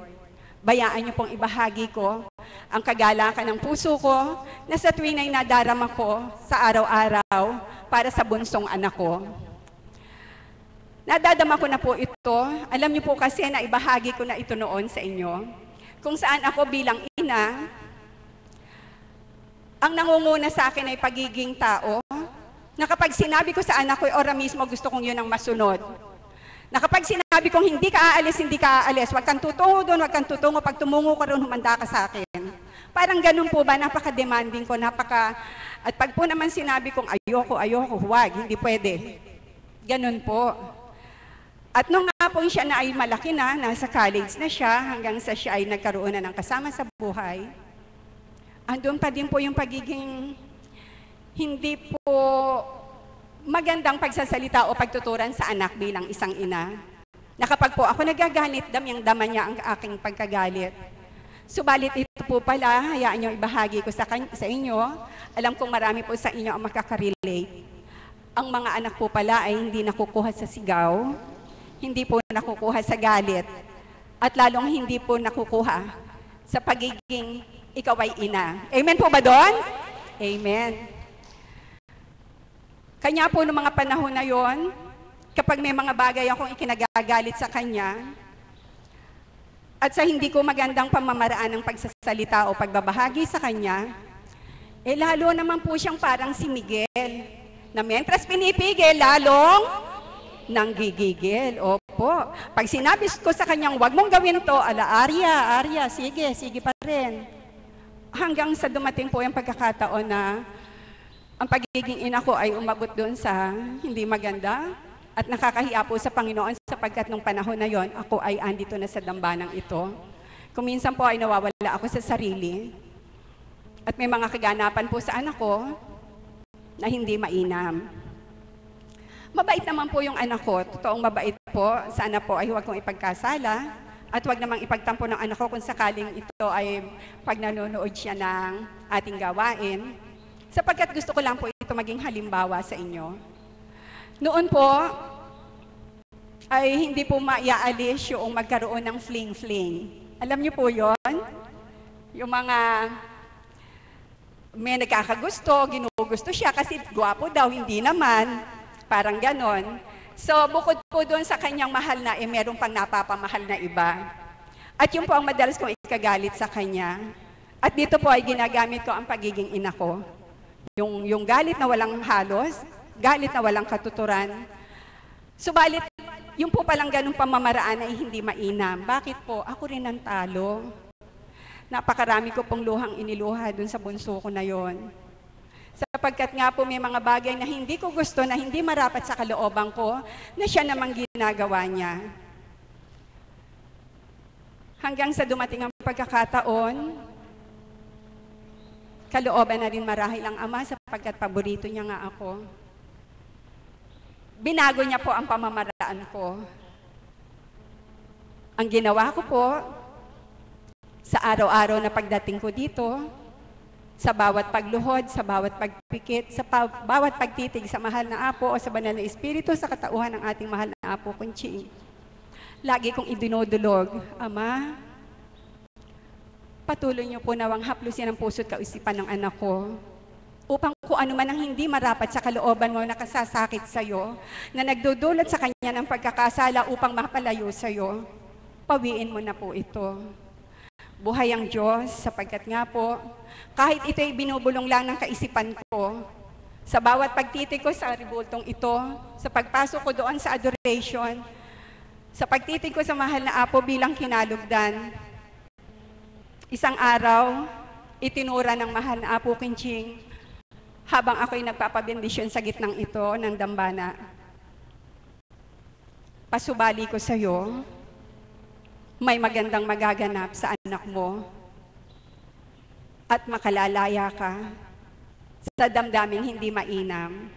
Bayaan niyo pong ibahagi ko ang kagalakan ng puso ko na sa tuwing ay nadarama ko sa araw-araw para sa bunsong anak ko. Nadadama ko na po ito. Alam niyo po kasi na ibahagi ko na ito noon sa inyo. Kung saan ako bilang ina, ang nangunguna sa akin ay pagiging tao, na kapag sinabi ko sa anak ko, ora mismo gusto kong yun ang masunod. Na kapag sinabi kong hindi ka aalis, wag kang tutungo doon, wag kang tutungo, pag tumungo ka ron, humanda ka sa akin. Parang ganun po ba, napaka-demanding ko, at pag po naman sinabi kong ayoko, huwag, hindi pwede. Ganun po. At nung nga po siya na ay malaki na, nasa college na siya, hanggang sa siya ay nagkaroon na ng kasama sa buhay, andun pa din po yung pagiging hindi po magandang pagsasalita o pagtuturan sa anak bilang isang ina. Na kapag po ako nagagalit, damyang-dama niya ang aking pagkagalit. Subalit ito po pala, hayaan niyo ibahagi ko sa inyo. Alam kong marami po sa inyo ang makaka-relate. Ang mga anak po pala ay hindi nakukuha sa sigaw, hindi po nakukuha sa galit, at lalong hindi po nakukuha sa pagiging ikaw ay ina. Amen po ba doon? Amen. Kanya po noong mga panahon na yon, kapag may mga bagay akong ikinagagalit sa kanya, at sa hindi ko magandang pamamaraan ng pagsasalita o pagbabahagi sa kanya, lalo naman po siyang parang si Miguel, na mentras pinipigil, lalong nanggigigil. Opo. Pag sinabi ko sa kanyang, wag mong gawin to, Arya, sige pa rin. Hanggang sa dumating po yung pagkakataon na ang pagiging ina ko ay umabot doon sa hindi maganda at nakakahiya po sa Panginoon sapagkat nung panahon na yon, ako ay andito na sa dambanang ito. Kung minsan po ay nawawala ako sa sarili at may mga kaganapan po sa anak ko na hindi mainam. Mabait naman po yung anak ko, totoong mabait po. Sana po ay huwag kong ipagkasala at huwag namang ipagtampo ng anak ko kung sakaling ito ay pag nanonood siya ng ating gawain. Sapagkat gusto ko lang po ito maging halimbawa sa inyo. Noon po, ay hindi po maiaalis yung magkaroon ng fling-fling. Alam niyo po yon? Yung mga may nagkakagusto, ginugusto siya kasi gwapo daw, hindi naman. Parang ganon. So, bukod po doon sa kanyang mahal na, meron pang napapamahal na iba. At yun po ang madalas kong ikagalit sa kanya. At dito po ay ginagamit ko ang pagiging ina ko. Yung galit na walang halos, galit na walang katuturan. Subalit, yung po palang ganung pamamaraan ay hindi mainam. Bakit po? Ako rin ang talo. Napakarami ko pong luhang iniluha dun sa bunso ko na yon. Sapagkat nga po may mga bagay na hindi ko gusto, na hindi marapat sa kalooban ko, na siya namang ginagawa niya. Hanggang sa dumating ang pagkakataon, kalooban na rin marahil ang ama sapagkat paborito niya nga ako. Binago niya po ang pamamaraan ko. Ang ginawa ko po, sa araw-araw na pagdating ko dito, sa bawat pagluhod, sa bawat pagpikit, sa bawat pagtitig sa mahal na Apo o sa banal na Espiritu, sa katauhan ng ating mahal na Apo Kunching, lagi kong idinudulog, Ama, patuloy niyo po nawang haplusin ang puso't kaisipan ng anak ko, upang kung ano man ang hindi marapat sa kalooban mo na kasasakit sa iyo, na nagdudulot sa kanya ng pagkakasala upang mapalayo sa iyo, pawiin mo na po ito. Buhay ang Diyos, sapagkat nga po, kahit ito'y binubulong lang ng kaisipan ko, sa bawat pagtitig ko sa ribultong ito, sa pagpasok ko doon sa adoration, sa pagtitig ko sa mahal na Apo bilang kinalugdan, isang araw, itinura ng mahal na Apo Kunching, habang ako'y nagpapabendisyon sa gitnang ito ng dambana. Pasubali ko sa iyo, may magandang magaganap sa anak mo at makalalaya ka sa damdaming hindi mainam.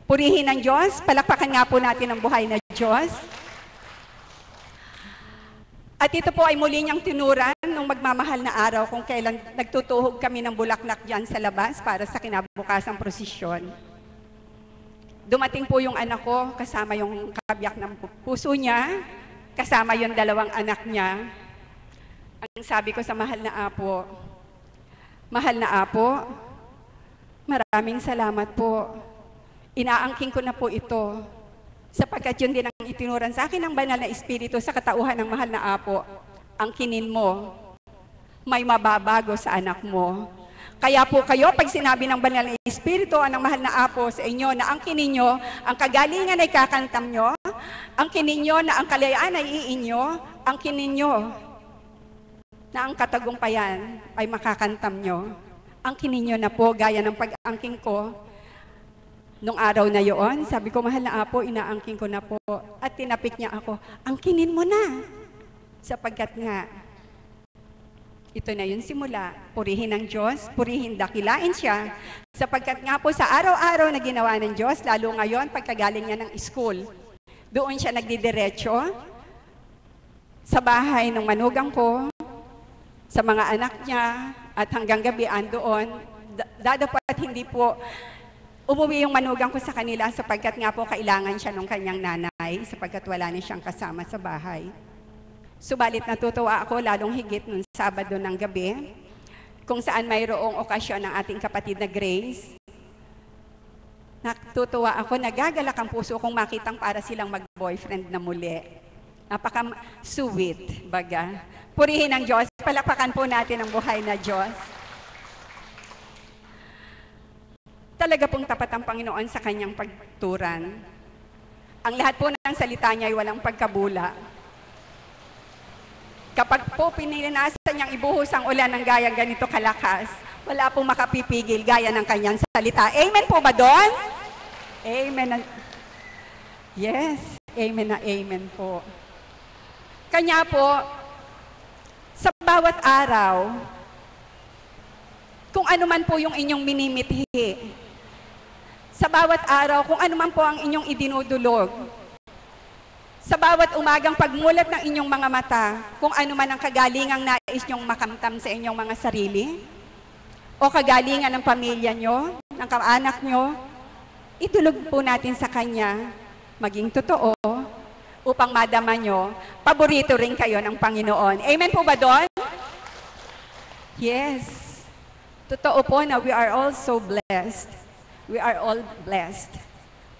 Purihin ang Diyos, palakpakan nga po natin ang buhay na Diyos. At ito po ay muli niyang tinuran nung magmamahal na araw kung kailan nagtutuhog kami ng bulaklak dyan sa labas para sa kinabukasang prosesyon. Dumating po yung anak ko, kasama yung kabiyak ng puso niya, kasama yung dalawang anak niya. Ang sabi ko sa mahal na Apo, mahal na Apo, maraming salamat po. Inaangking ko na po ito. Sapagkat yun din ang itinuran sa akin ng banal na Espiritu sa katauhan ng mahal na Apo. Angkinin mo, may mababago sa anak mo. Kaya po kayo, pag sinabi ng banal na Espiritu, ang mahal na Apo sa inyo, na angkinin nyo, ang kagalingan ay kakantam nyo, angkinin nyo na ang kalayaan ay iinyo, angkinin nyo na ang katagumpayan ay makakantam nyo. Angkinin nyo na po, gaya ng pag-angking ko, nung araw na yon, sabi ko, mahal na Apo, inaangking ko na po. At tinapik niya ako, angkinin mo na. Sapagkat nga, ito na yun simula. Purihin ang Diyos, purihin, dakilain siya. Sapagkat nga po sa araw-araw na ginawa ng Diyos, lalo ngayon, pagkagaling niya ng school, doon siya nagdidiretso sa bahay ng manugang ko, sa mga anak niya, at hanggang gabi andoon. Dadapat hindi po umuwi yung manugang ko sa kanila sapagkat nga po kailangan siya ng kanyang nanay sapagkat wala na siyang kasama sa bahay. Subalit natutuwa ako lalong higit nung Sabado ng gabi kung saan mayroong okasyon ng ating kapatid na Grace. Natutuwa ako, nagagalak ang puso kong makitang para silang mag-boyfriend na muli. Napaka-sweet, baga. Purihin ang Diyos, palakpakan po natin ang buhay na Diyos. Talaga pong tapat ang Panginoon sa kanyang pagturan. Ang lahat po ng salita niya ay walang pagkabula. Kapag po pinilinasan niyang ibuhos ang ulan ng gayang ganito kalakas, wala pong makapipigil gaya ng kanyang salita. Amen po ba doon? Amen. Yes, amen na amen po. Kanya po, sa bawat araw, kung ano man po yung inyong minimithi, sa bawat araw, kung ano man po ang inyong idinudulog, sa bawat umagang pagmulat ng inyong mga mata, kung ano man ang kagalingang nais nyong makamtam sa inyong mga sarili, o kagalingan ng pamilya nyo, ng kaanak nyo, idulog po natin sa Kanya, maging totoo, upang madama nyo, paborito rin kayo ng Panginoon. Amen po ba doon? Yes. Totoo po na we are all so blessed. We are all blessed.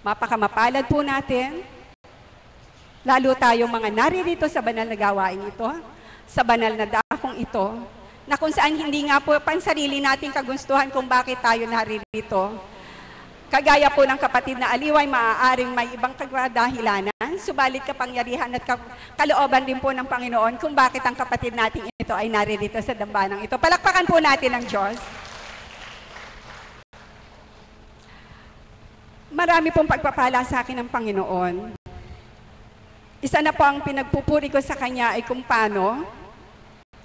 Mapakamapalad po natin, lalo tayong mga naririto sa banal na gawain ito, sa banal na dakong ito, na kung saan hindi nga po pansarili nating kagustuhan kung bakit tayo naririto. Kagaya po ng kapatid na Aliway, maaaring may ibang kadahilanan, subalit kapangyarihan at kalooban din po ng Panginoon kung bakit ang kapatid nating ito ay naririto sa dambanang ito. Palakpakan po natin ang Diyos. Marami pong pagpapala sa akin ng Panginoon. Isa na po ang pinagpupuri ko sa Kanya ay kung paano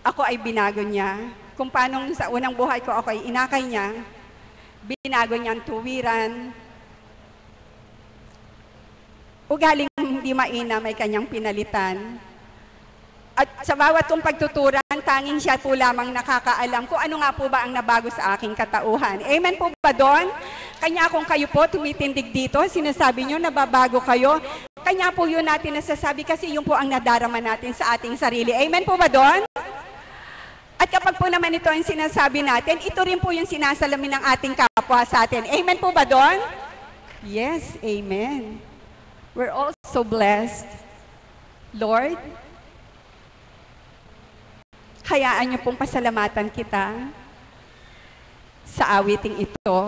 ako ay binago niya. Kung paano sa unang buhay ko ako ay inakay niya, binago niya ang tuwiran. Ugaling hindi mainam ay kanyang pinalitan. At sa bawat kong pagtuturan, tanging siya po lamang nakakaalam kung ano nga po ba ang nabago sa aking katauhan. Amen po ba doon? Kanya kung kayo po tumitindig dito, sinasabi nyo nababago kayo, kanya po yun natin nasasabi kasi yun po ang nadarama natin sa ating sarili. Amen po ba doon? At kapag po naman ito ang sinasabi natin, ito rin po yung sinasalamin ng ating kapwa sa atin. Amen po ba doon? Yes, amen. We're all so blessed. Lord, hayaan niyo pong pasalamatan kita sa awiting ito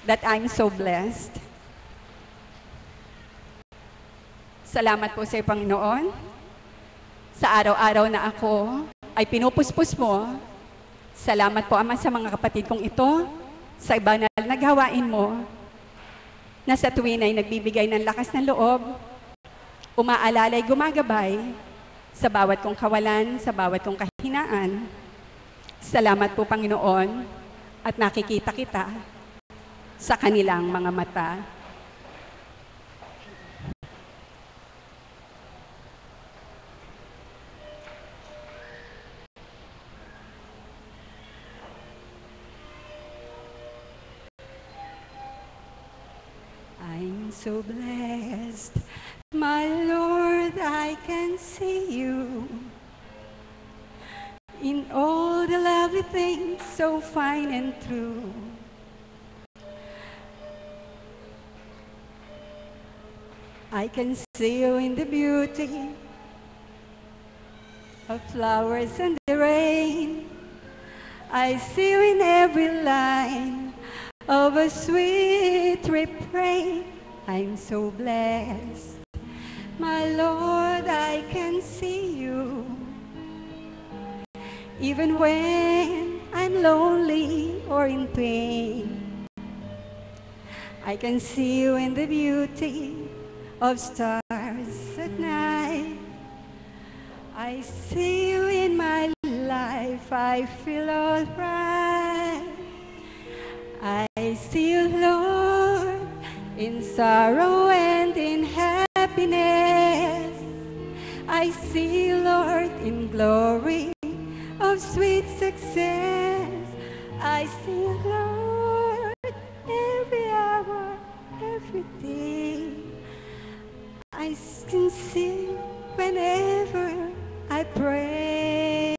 that I'm so blessed. Salamat po sa Panginoon. Sa araw-araw na ako ay pinupuspos mo. Salamat po, Ama, sa mga kapatid kong ito, sa banal na gawain mo, na sa tuwin ay nagbibigay ng lakas ng loob, umaalalay, gumagabay, sa bawat kong kawalan, sa bawat kong kahinaan. Salamat po, Panginoon, at nakikita kita sa kanilang mga mata. I'm so blessed, my Lord, I can see you in all the lovely things so fine and true. I can see you in the beauty of flowers and the rain. I see you in every line of a sweet refrain. I'm so blessed, my Lord, I can see you. Even when I'm lonely or in pain, I can see you in the beauty of stars at night. I see you in my life, I feel all right. I see you, Lord, in sorrow and in happiness. I see you, Lord, in glory of sweet success. I see you, Lord, every hour, every day. I can see you whenever I pray.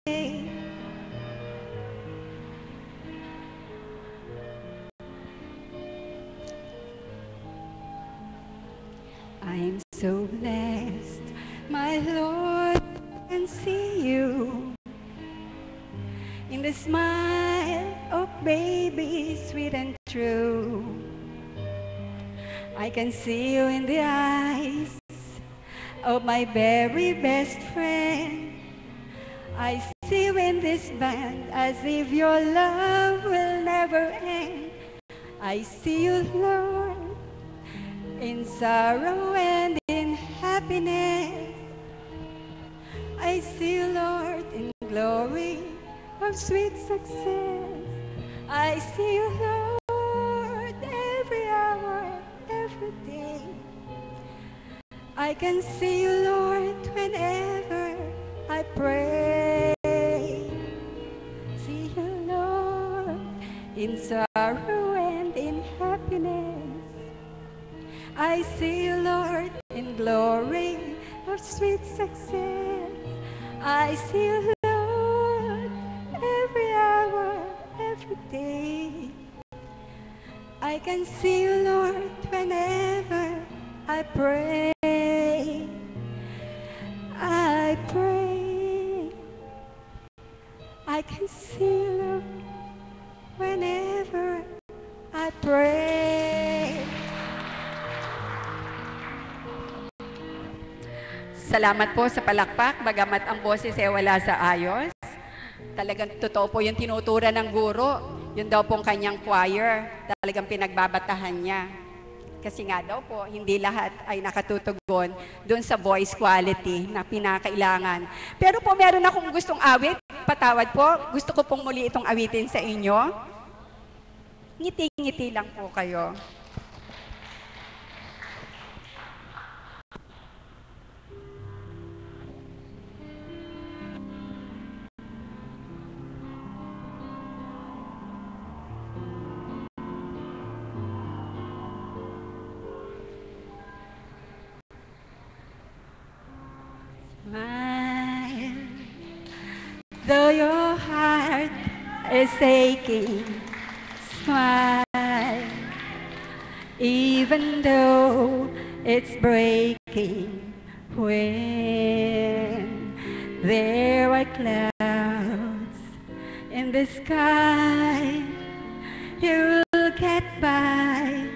I'm so blessed, my Lord, can see you in the smile of baby, sweet and true. I can see you in the eyes of my very best friend. I see you in this band as if your love will never end. I see you, Lord, in sorrow and in happiness. I see you, Lord, in glory of sweet success. I see you, Lord, every hour, every day. I can see you, Lord, whenever I pray. See you, Lord, in sorrow and in happiness. I see you, Lord, in glory of sweet success. I see you, Lord, every hour, every day. I can see you, Lord, whenever I pray. I pray. I can see you, Lord, whenever I pray. Salamat po sa palakpak, bagamat ang boses ay wala sa ayos. Talagang totoo po yung tinutura ng guro. Yun daw pong kanyang choir, talagang pinagbabatahan niya. Kasi nga daw po, hindi lahat ay nakatutugon doon sa voice quality na pinakailangan. Pero po meron akong gustong awit, patawad po, gusto ko pong muli itong awitin sa inyo. Ngiti-ngiti lang po kayo. Smile, though your heart is aching. Smile, even though it's breaking. When there are clouds in the sky, you'll get by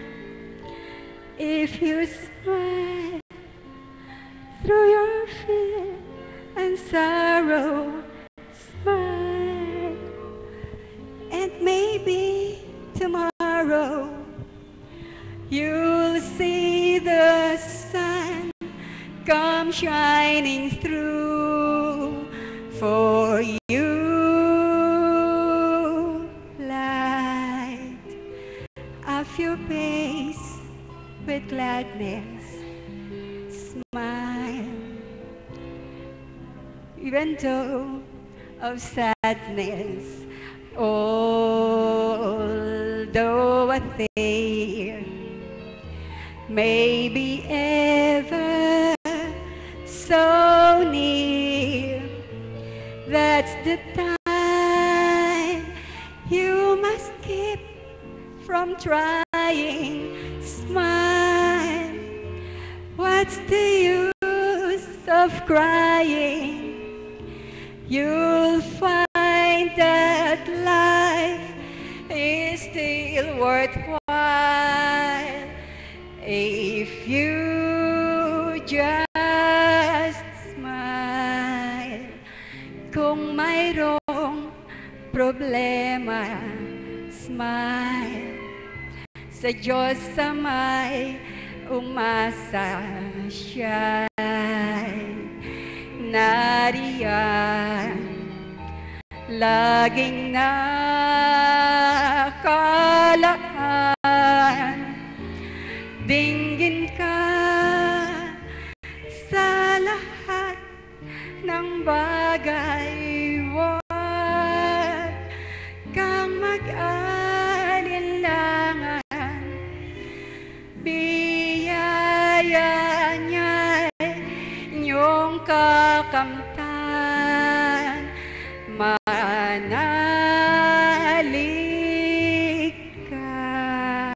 if you smile. Through your fear and sorrow, smile. And maybe tomorrow you'll see the sun come shining through for you. Light up your face with gladness. Smile, even though of sadness, although a day may be ever so near, that's the time you must keep from trying. Smile. What's the use of crying? You'll find that life is still worthwhile if you just smile. Kung mayroong problema, smile. Sa Diyos sa may umasa siya'y nariyan, laging nakalaan. Dinggin ka sa lahat ng bagay, huwag kang mag-alinlangan. Biyaya niya'y inyong kakamtan, manalig ka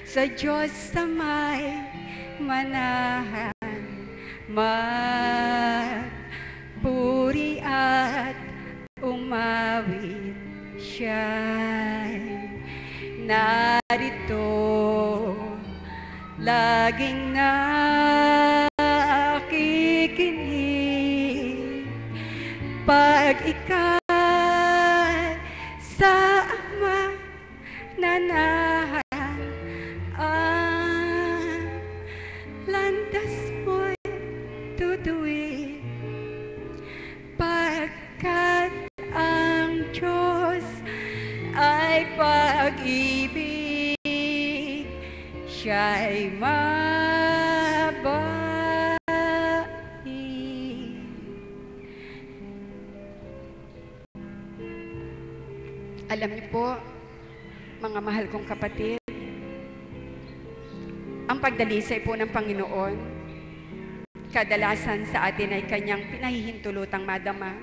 sa Diyos sa may manahan, magpuri at umawit siya'y narito. Laging nakikinig pag ika'y sa Ama nanahan, ang landas mo'y tutuwid, pagkat ang Diyos ay pag-ibig. Siya'y mabait. Alam niyo po, mga mahal kong kapatid, ang pagdalisay po ng Panginoon kadalasan sa atin ay kanyang pinahihintulutang madama.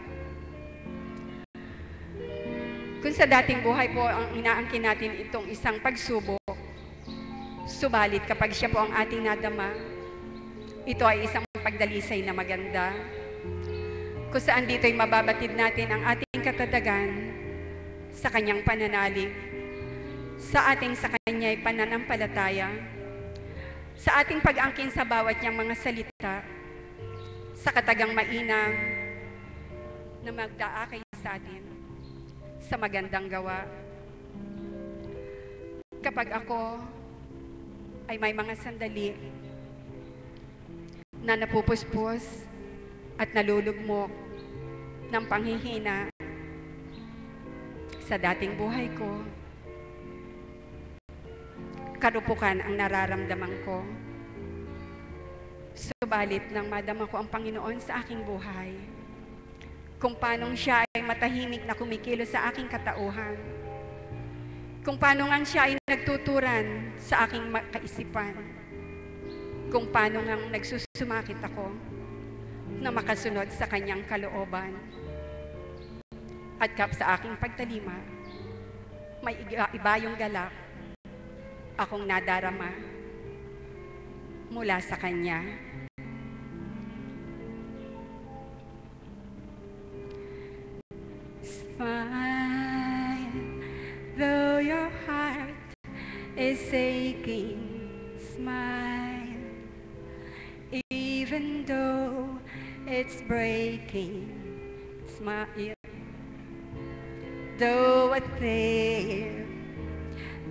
Kung sa dating buhay po ang inaangkin natin itong isang pagsubok, subalit kapag siya po ang ating nadama, ito ay isang pagdalisay na maganda. Kung saan dito ay mababatid natin ang ating katatagan sa kanyang pananalig, sa ating sa kanya ay pananampalataya, sa ating pag-angkin sa bawat niyang mga salita, sa katagang mainam na magdaakay sa atin sa magandang gawa. Kapag ako ay may mga sandali na napupuspos at nalulugmok ng panghihina sa dating buhay ko, karupukan ang nararamdaman ko. Subalit nang madama ko ang Panginoon sa aking buhay, kung paano siya ay matahimik na kumikilos sa aking katauhan, kung paano nga siya ay nagtuturan sa aking kaisipan, kung paano nga nagsusumakit ako na makasunod sa kanyang kalooban. At sa aking pagtalima, may iba yung galak akong nadarama mula sa kanya. Smile, though your heart is aching. Smile, even though it's breaking. Smile, though a thing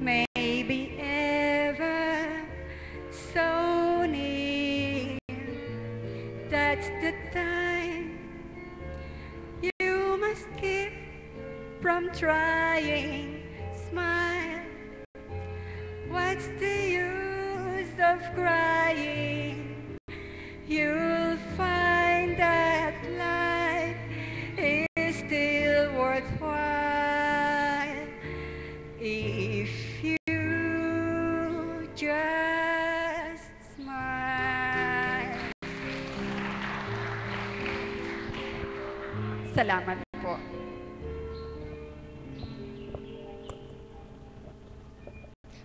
may be ever so near. That's the time you must keep from trying. Smile, what's the use of crying? You'll find that life is still worthwhile if you just smile. Salamat po.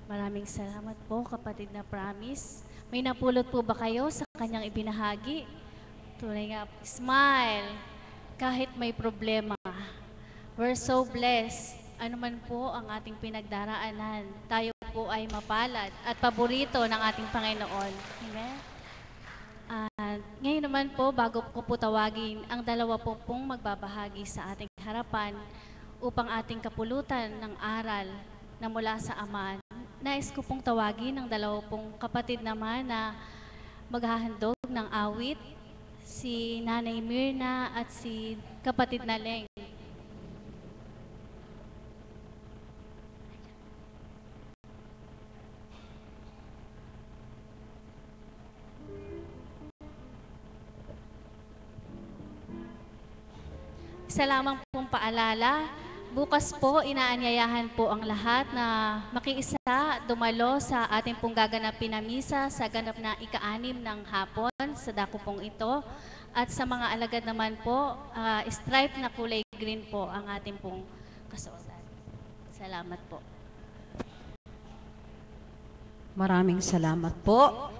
Maraming salamat po, kapatid na Promise. May napulot po ba kayo sa kanyang ibinahagi? Tunay nga, smile, kahit may problema. We're so blessed. Ano man po ang ating pinagdaraanan, tayo po ay mapalad at paborito ng ating Panginoon. Amen? At ngayon naman po, bago ko po tawagin ang dalawa pong magbabahagi sa ating harapan upang ating kapulutan ng aral na mula sa Ama, nais ko pong tawagin ang dalawa pong kapatid naman na maghahandog ng awit, si Nanay Mirna at si kapatid na Leng. Isa lamang pong paalala, bukas po inaanyayahan po ang lahat na makiisa dumalo sa ating pong gaganapin na misa sa ganap na ika-6 ng hapon sa dako pong ito. At sa mga alagad naman po, stripe na kulay green po ang ating pong kasuotan. Salamat po. Maraming salamat po.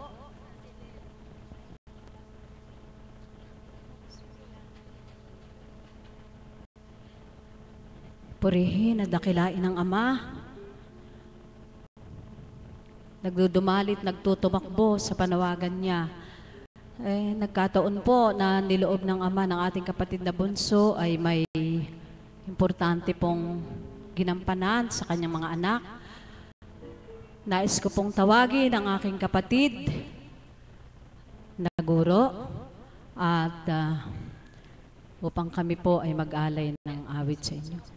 Purihin at dakilain ng Ama. Nagdudumalit, nagtutumakbo sa panawagan niya. Nagkataon po na niloob ng Ama ng ating kapatid na bunso ay may importante pong ginampanan sa kanyang mga anak. Nais ko pong tawagin ang aking kapatid na guro at upang kami po ay mag-alay ng awit sa inyo.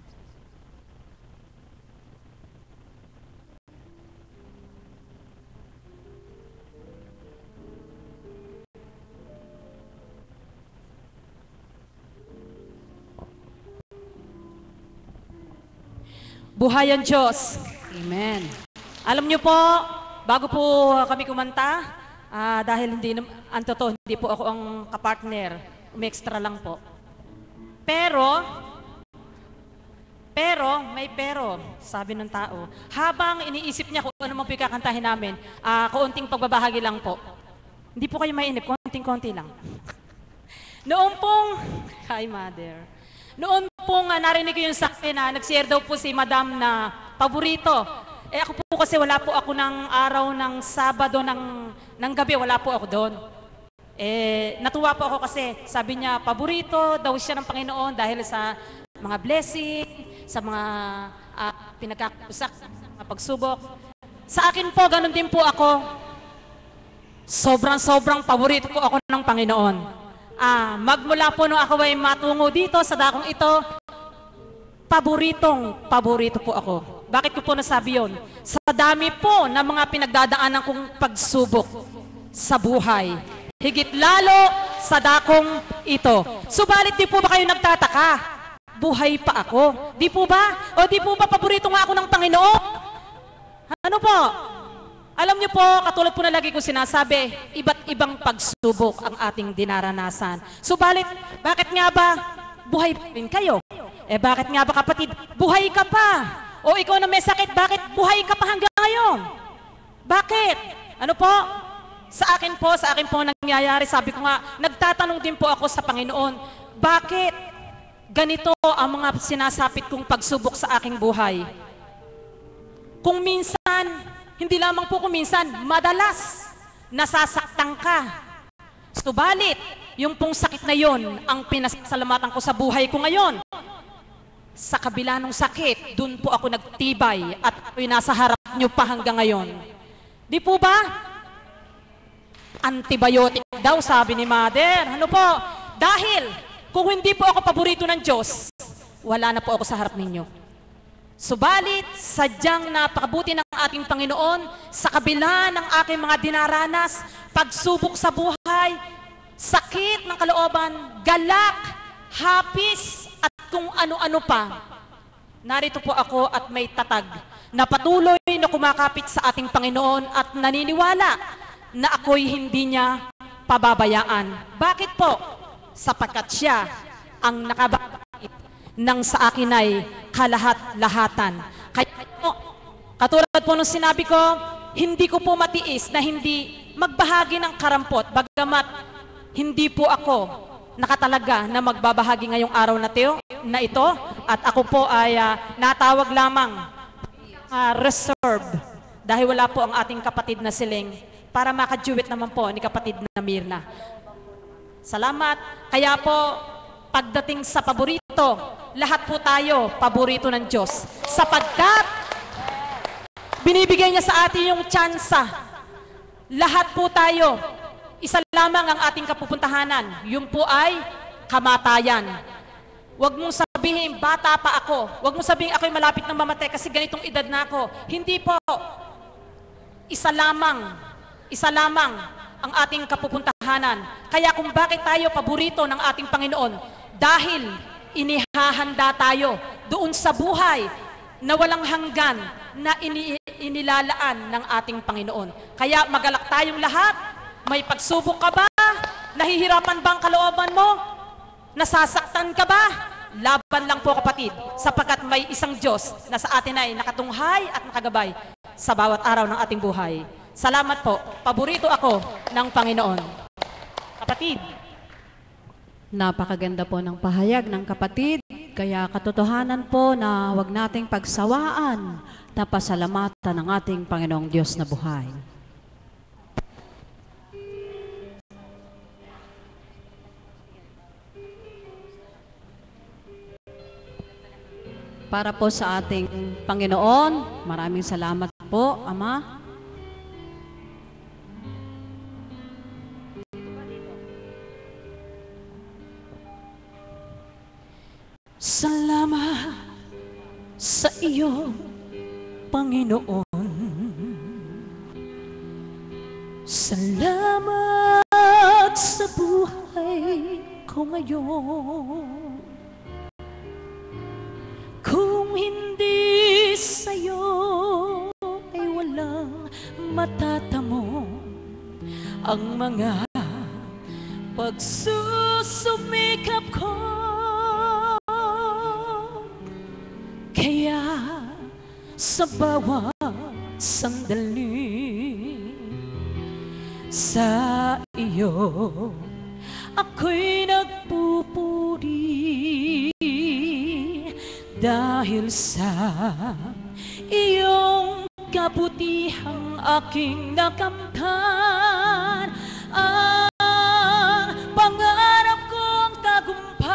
Buhay ang Diyos. Amen. Alam niyo po, bago po kami kumanta, Dahil ang totoo, hindi po ako ang kapartner. Extra lang po. Pero, may pero, sabi ng tao, habang iniisip niya kung ano man po ikakantahin namin, kaunting pagbabahagi lang po. Hindi po kayo mainip, konting-konti lang. Noong pong, hi mother, noon pong narinig ko yung saksi na nag-share daw po si madam na paborito. Ako po kasi wala po ako ng araw ng Sabado ng gabi, wala po ako doon. Natuwa po ako kasi sabi niya, paborito daw siya ng Panginoon dahil sa mga blessing, sa mga pinagkakausap, mga pagsubok. Sa akin po, ganun din po ako. Sobrang paborito po ako ng Panginoon. Magmula po nung ako ay matungo dito sa dakong ito, paborito po ako. Bakit ko po nasabi yun? Sa dami po ng mga pinagdadaanan kong pagsubok sa buhay. Higit lalo sa dakong ito. Subalit di po ba kayo nagtataka? Buhay pa ako. Di po ba? O di po ba paborito nga ako ng Panginoon? Ano po? Alam niyo po, katulad po na lagi ko sinasabi, iba't ibang pagsubok ang ating dinaranasan. Subalit, bakit nga ba buhay pa rin kayo? Bakit nga ba kapatid, buhay ka pa? O ikaw na may sakit, bakit buhay ka pa hanggang ngayon? Bakit? Ano po? Sa akin po nangyayari, sabi ko nga, nagtatanong din po ako sa Panginoon, bakit ganito ang mga sinasapit kong pagsubok sa aking buhay? Kung minsan, hindi lamang po kung minsan, madalas, nasasaktan ka. Subalit, yung pong sakit na yon ang pinasalamatan ko sa buhay ko ngayon. Sa kabila ng sakit, dun po ako nagtibay at ako'y nasa harap nyo pa hanggang ngayon. Di po ba? Antibiotic daw, sabi ni Mother. Ano po? Dahil, kung hindi po ako paborito ng Diyos, wala na po ako sa harap ninyo. Subalit, sadyang napakabuti ng ating Panginoon, sa kabila ng aking mga dinaranas, pagsubok sa buhay, sakit ng kalooban, galak, hapis, at kung ano-ano pa. Narito po ako at may tatag na patuloy na kumakapit sa ating Panginoon at naniniwala na ako'y hindi niya pababayaan. Bakit po? Sapagkat siya ang nakabait ng sa akin ay kalahat-lahatan. Kaya po, katulad po nung sinabi ko, hindi ko po matiis na hindi magbahagi ng karampot, bagamat hindi po ako nakatalaga na magbabahagi ngayong araw na ito, at ako po ay natawag lamang reserve dahil wala po ang ating kapatid na siling para makajuwit naman po ni kapatid na Mirna. Salamat. Kaya po, pagdating sa paborito, lahat po tayo paborito ng Diyos. Sapagkat, binibigay niya sa atin yung tsansa. Lahat po tayo, isa lamang ang ating kapupuntahanan. Yun po ay kamatayan. Huwag mong sabihin, bata pa ako. Huwag mong sabihin, ako'y malapit na mamatay kasi ganitong edad na ako. Hindi po. Isa lamang ang ating kapupuntahanan. Kaya kung bakit tayo paborito ng ating Panginoon, dahil inihahanda tayo doon sa buhay na walang hanggan na inilalaan ng ating Panginoon. Kaya magalak tayong lahat. May pagsubok ka ba? Nahihirapan ba ang kalooban mo? Nasasaktan ka ba? Laban lang po kapatid, sapagkat may isang Diyos na sa atin ay nakatunghay at nakagabay sa bawat araw ng ating buhay. Salamat po. Paborito ako ng Panginoon. Kapatid. Napakaganda po ng pahayag ng kapatid. Kaya katotohanan po na huwag nating pagsawaan na pasalamatan ng ating Panginoong Diyos na buhay. Para po sa ating Panginoon, maraming salamat po, Ama. Salamat sa iyo, Panginoon. Salamat sa buhay ko ngayon. Kung hindi sa'yo ay walang matatamo ang mga pagsusumikap ko. Kaya sa bawat sandali sa iyo ako'y nagpupuri dahil sa iyong kabutihang aking nakamtan. Ang pangarap kong tagumpay.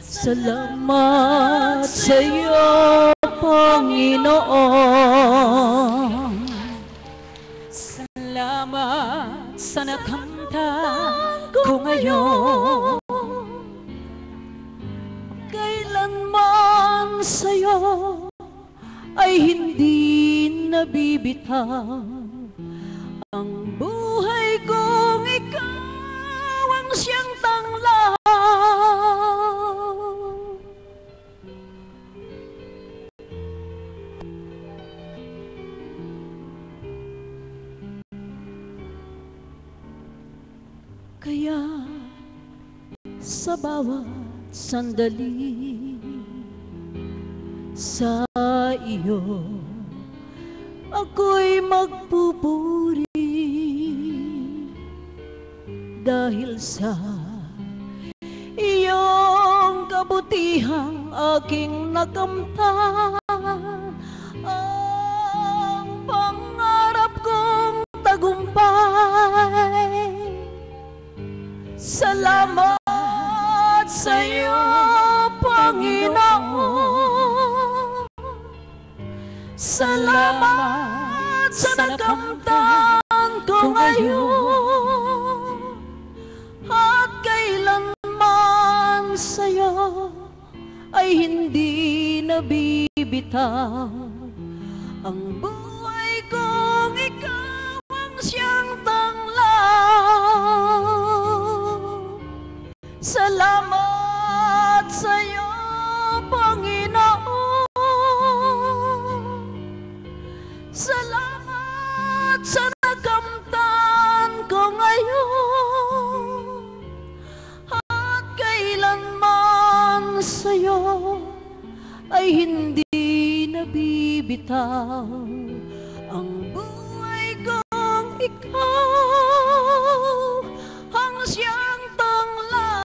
Salamat sa iyo, Panginoon. Salamat sa nakamtan ko ngayon. Kailanman sa'yo ay hindi nabibitaw ang buhay kong ikaw ang siyang tanglaw. Kaya sa bawat sandali sa iyo ako'y magpupuri dahil sa iyong kabutihang aking nakamtan. Ang pangarap kong tagumpay. Salamat sa iyo, Panginoon. Salamat sa nakamtan ko ngayon. At kailanman sa'yo ay hindi nabibitaw ang buhay kong ikaw ang siyang tanglaw. Salamat sa'yo, Panginoon. Salamat sa nakamtan ko ngayon. At kailanman sa'yo ay hindi nabibitaw ang buhay kong ikaw ang siyang tanglaw.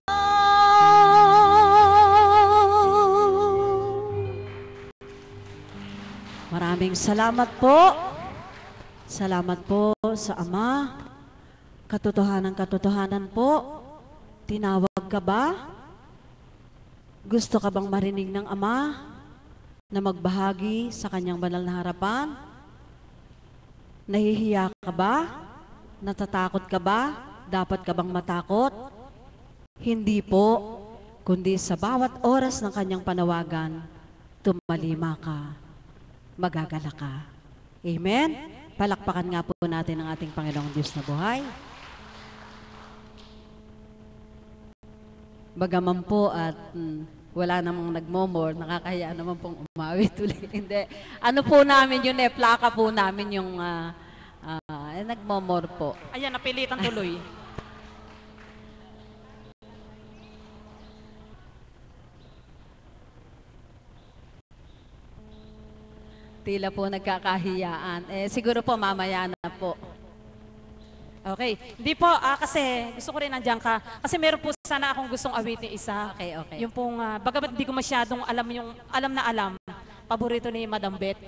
Maraming salamat po. Salamat po sa Ama. Katotohanan po. Tinawag ka ba? Gusto ka bang marinig ng Ama na magbahagi sa kanyang banal na harapan? Nahihiya ka ba? Natatakot ka ba? Dapat ka bang matakot? Hindi po, kundi sa bawat oras ng kanyang panawagan, tumalima ka, magagala ka. Amen? Palakpakan nga po natin ang ating Panginoong Diyos na buhay. Bagaman po at wala namang nagmomor, nakakahiya naman pong umawit ulit. Hindi. Ano po namin yun plaka po namin yung nagmomor po. Ayan, napilitan tuloy. Tila po nagkakahiyaan. Siguro po mamaya na po. Okay. Hindi po, kasi gusto ko rin nandiyan ka. Kasi meron po sana akong gustong awitin isa. Okay. Yung pong, bagamat hindi ko masyadong alam na alam, paborito ni Madam Beth.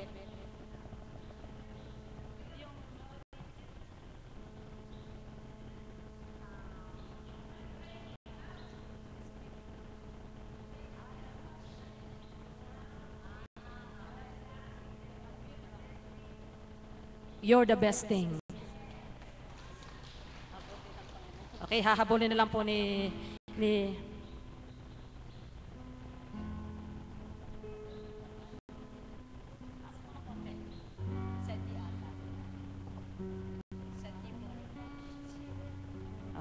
You're the best thing. Okay, hahabulin na lang po ni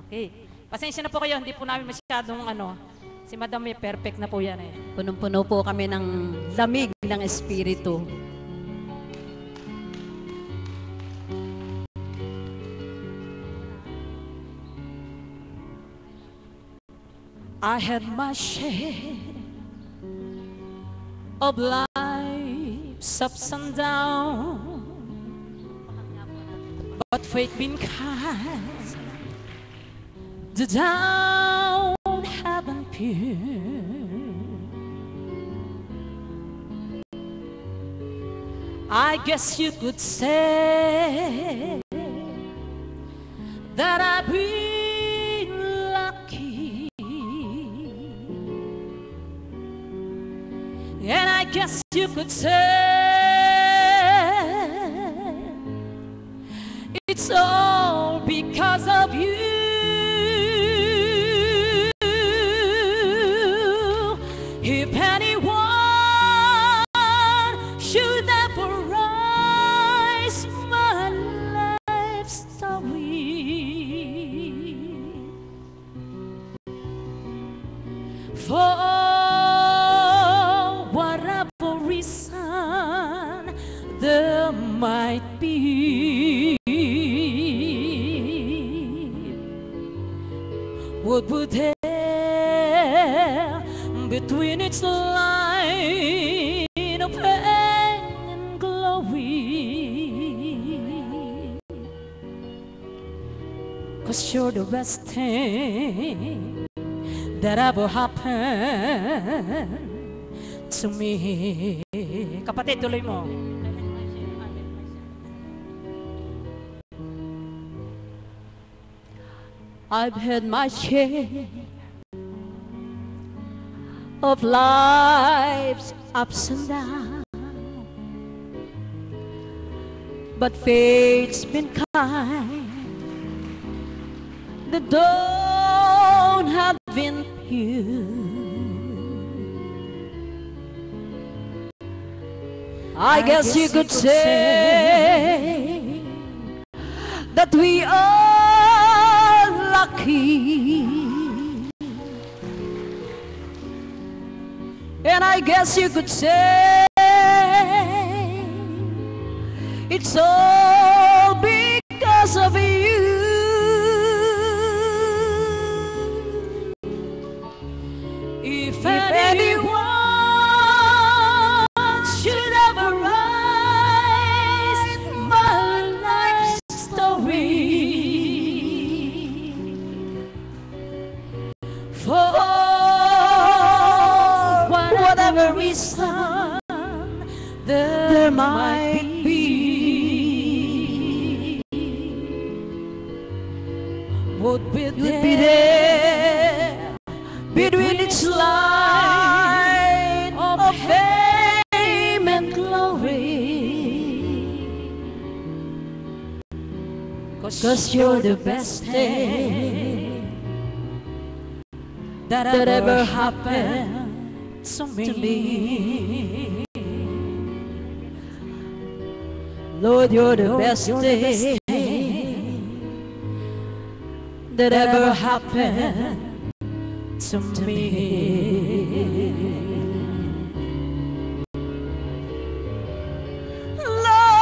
Okay. Pasensya na po kayo, hindi po namin masyadong si Madam may perfect na po yan eh. Punong-puno po kami ng lamig ng Espiritu. I had my share of life's ups and downs, but fate been kind. The down haven't feared. I guess you could say that I've been lucky, and I guess you could say it's all because of you. If anyone should ever rise my life story, for whatever reason there might be, what would there between its line of pain and glory? 'Cause you're the best thing that ever happened to me. Kapatid, tuloy mo. I've had my share of life's ups and downs, but fate's been kind. The dawn have been few. I guess you could say that we are lucky, and I guess you could say it's all because of you. If anyone should ever write my life story, for whatever reason there might be, would be there between its line of fame and glory. 'Cause you're the best thing that ever happened to me. Lord, you're the best thing that ever happened to me. Lord,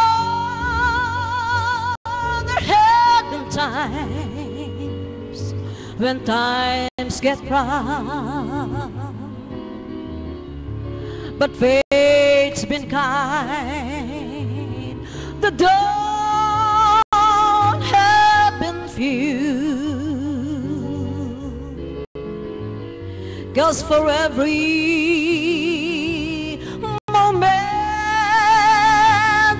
there have been times when times get rough, but fate's been kind. The dawn have been few. 'Cause for every moment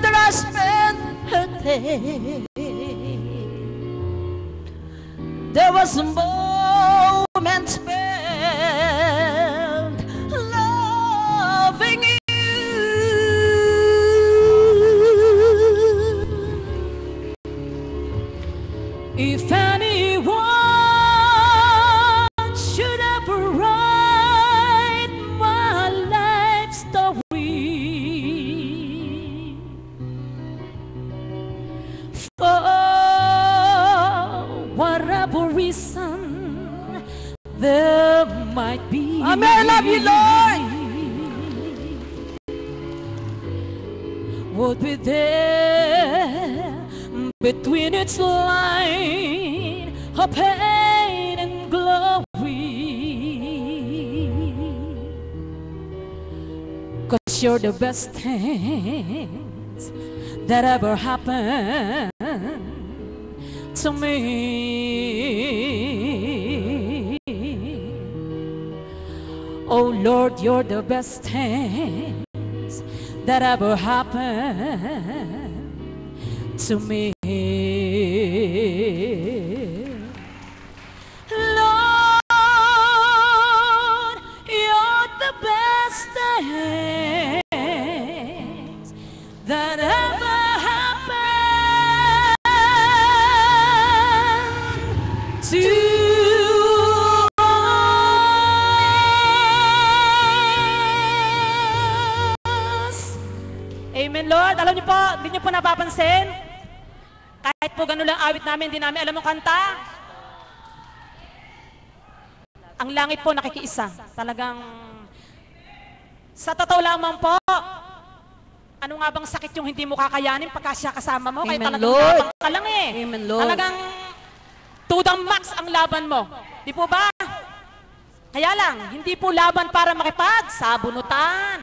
that I spent hurting, there was a moment spent loving you. If anyone should ever write my life story, for whatever reason there might be, I love you, Lord, would be there between its line of pain and glory. you're the best things that ever happened to me. Oh Lord, you're the best things that ever happened to me. Lord, you're the best things that ever happened to us. Amen, Lord. Alam niyo po, hindi niyo po napapansin? Kahit po ganun lang awit namin, hindi namin alam ang kanta. Ang langit po nakikiisa. Talagang, sa totoo lamang po, ano nga bang sakit yung hindi mo kakayanin pagka siya kasama mo? Kaya Amen, talagang Lord. labang ka lang eh. Amen, Lord. Talagang to the max ang laban mo. Di po ba? Kaya lang, hindi po laban para makipagsabunutan.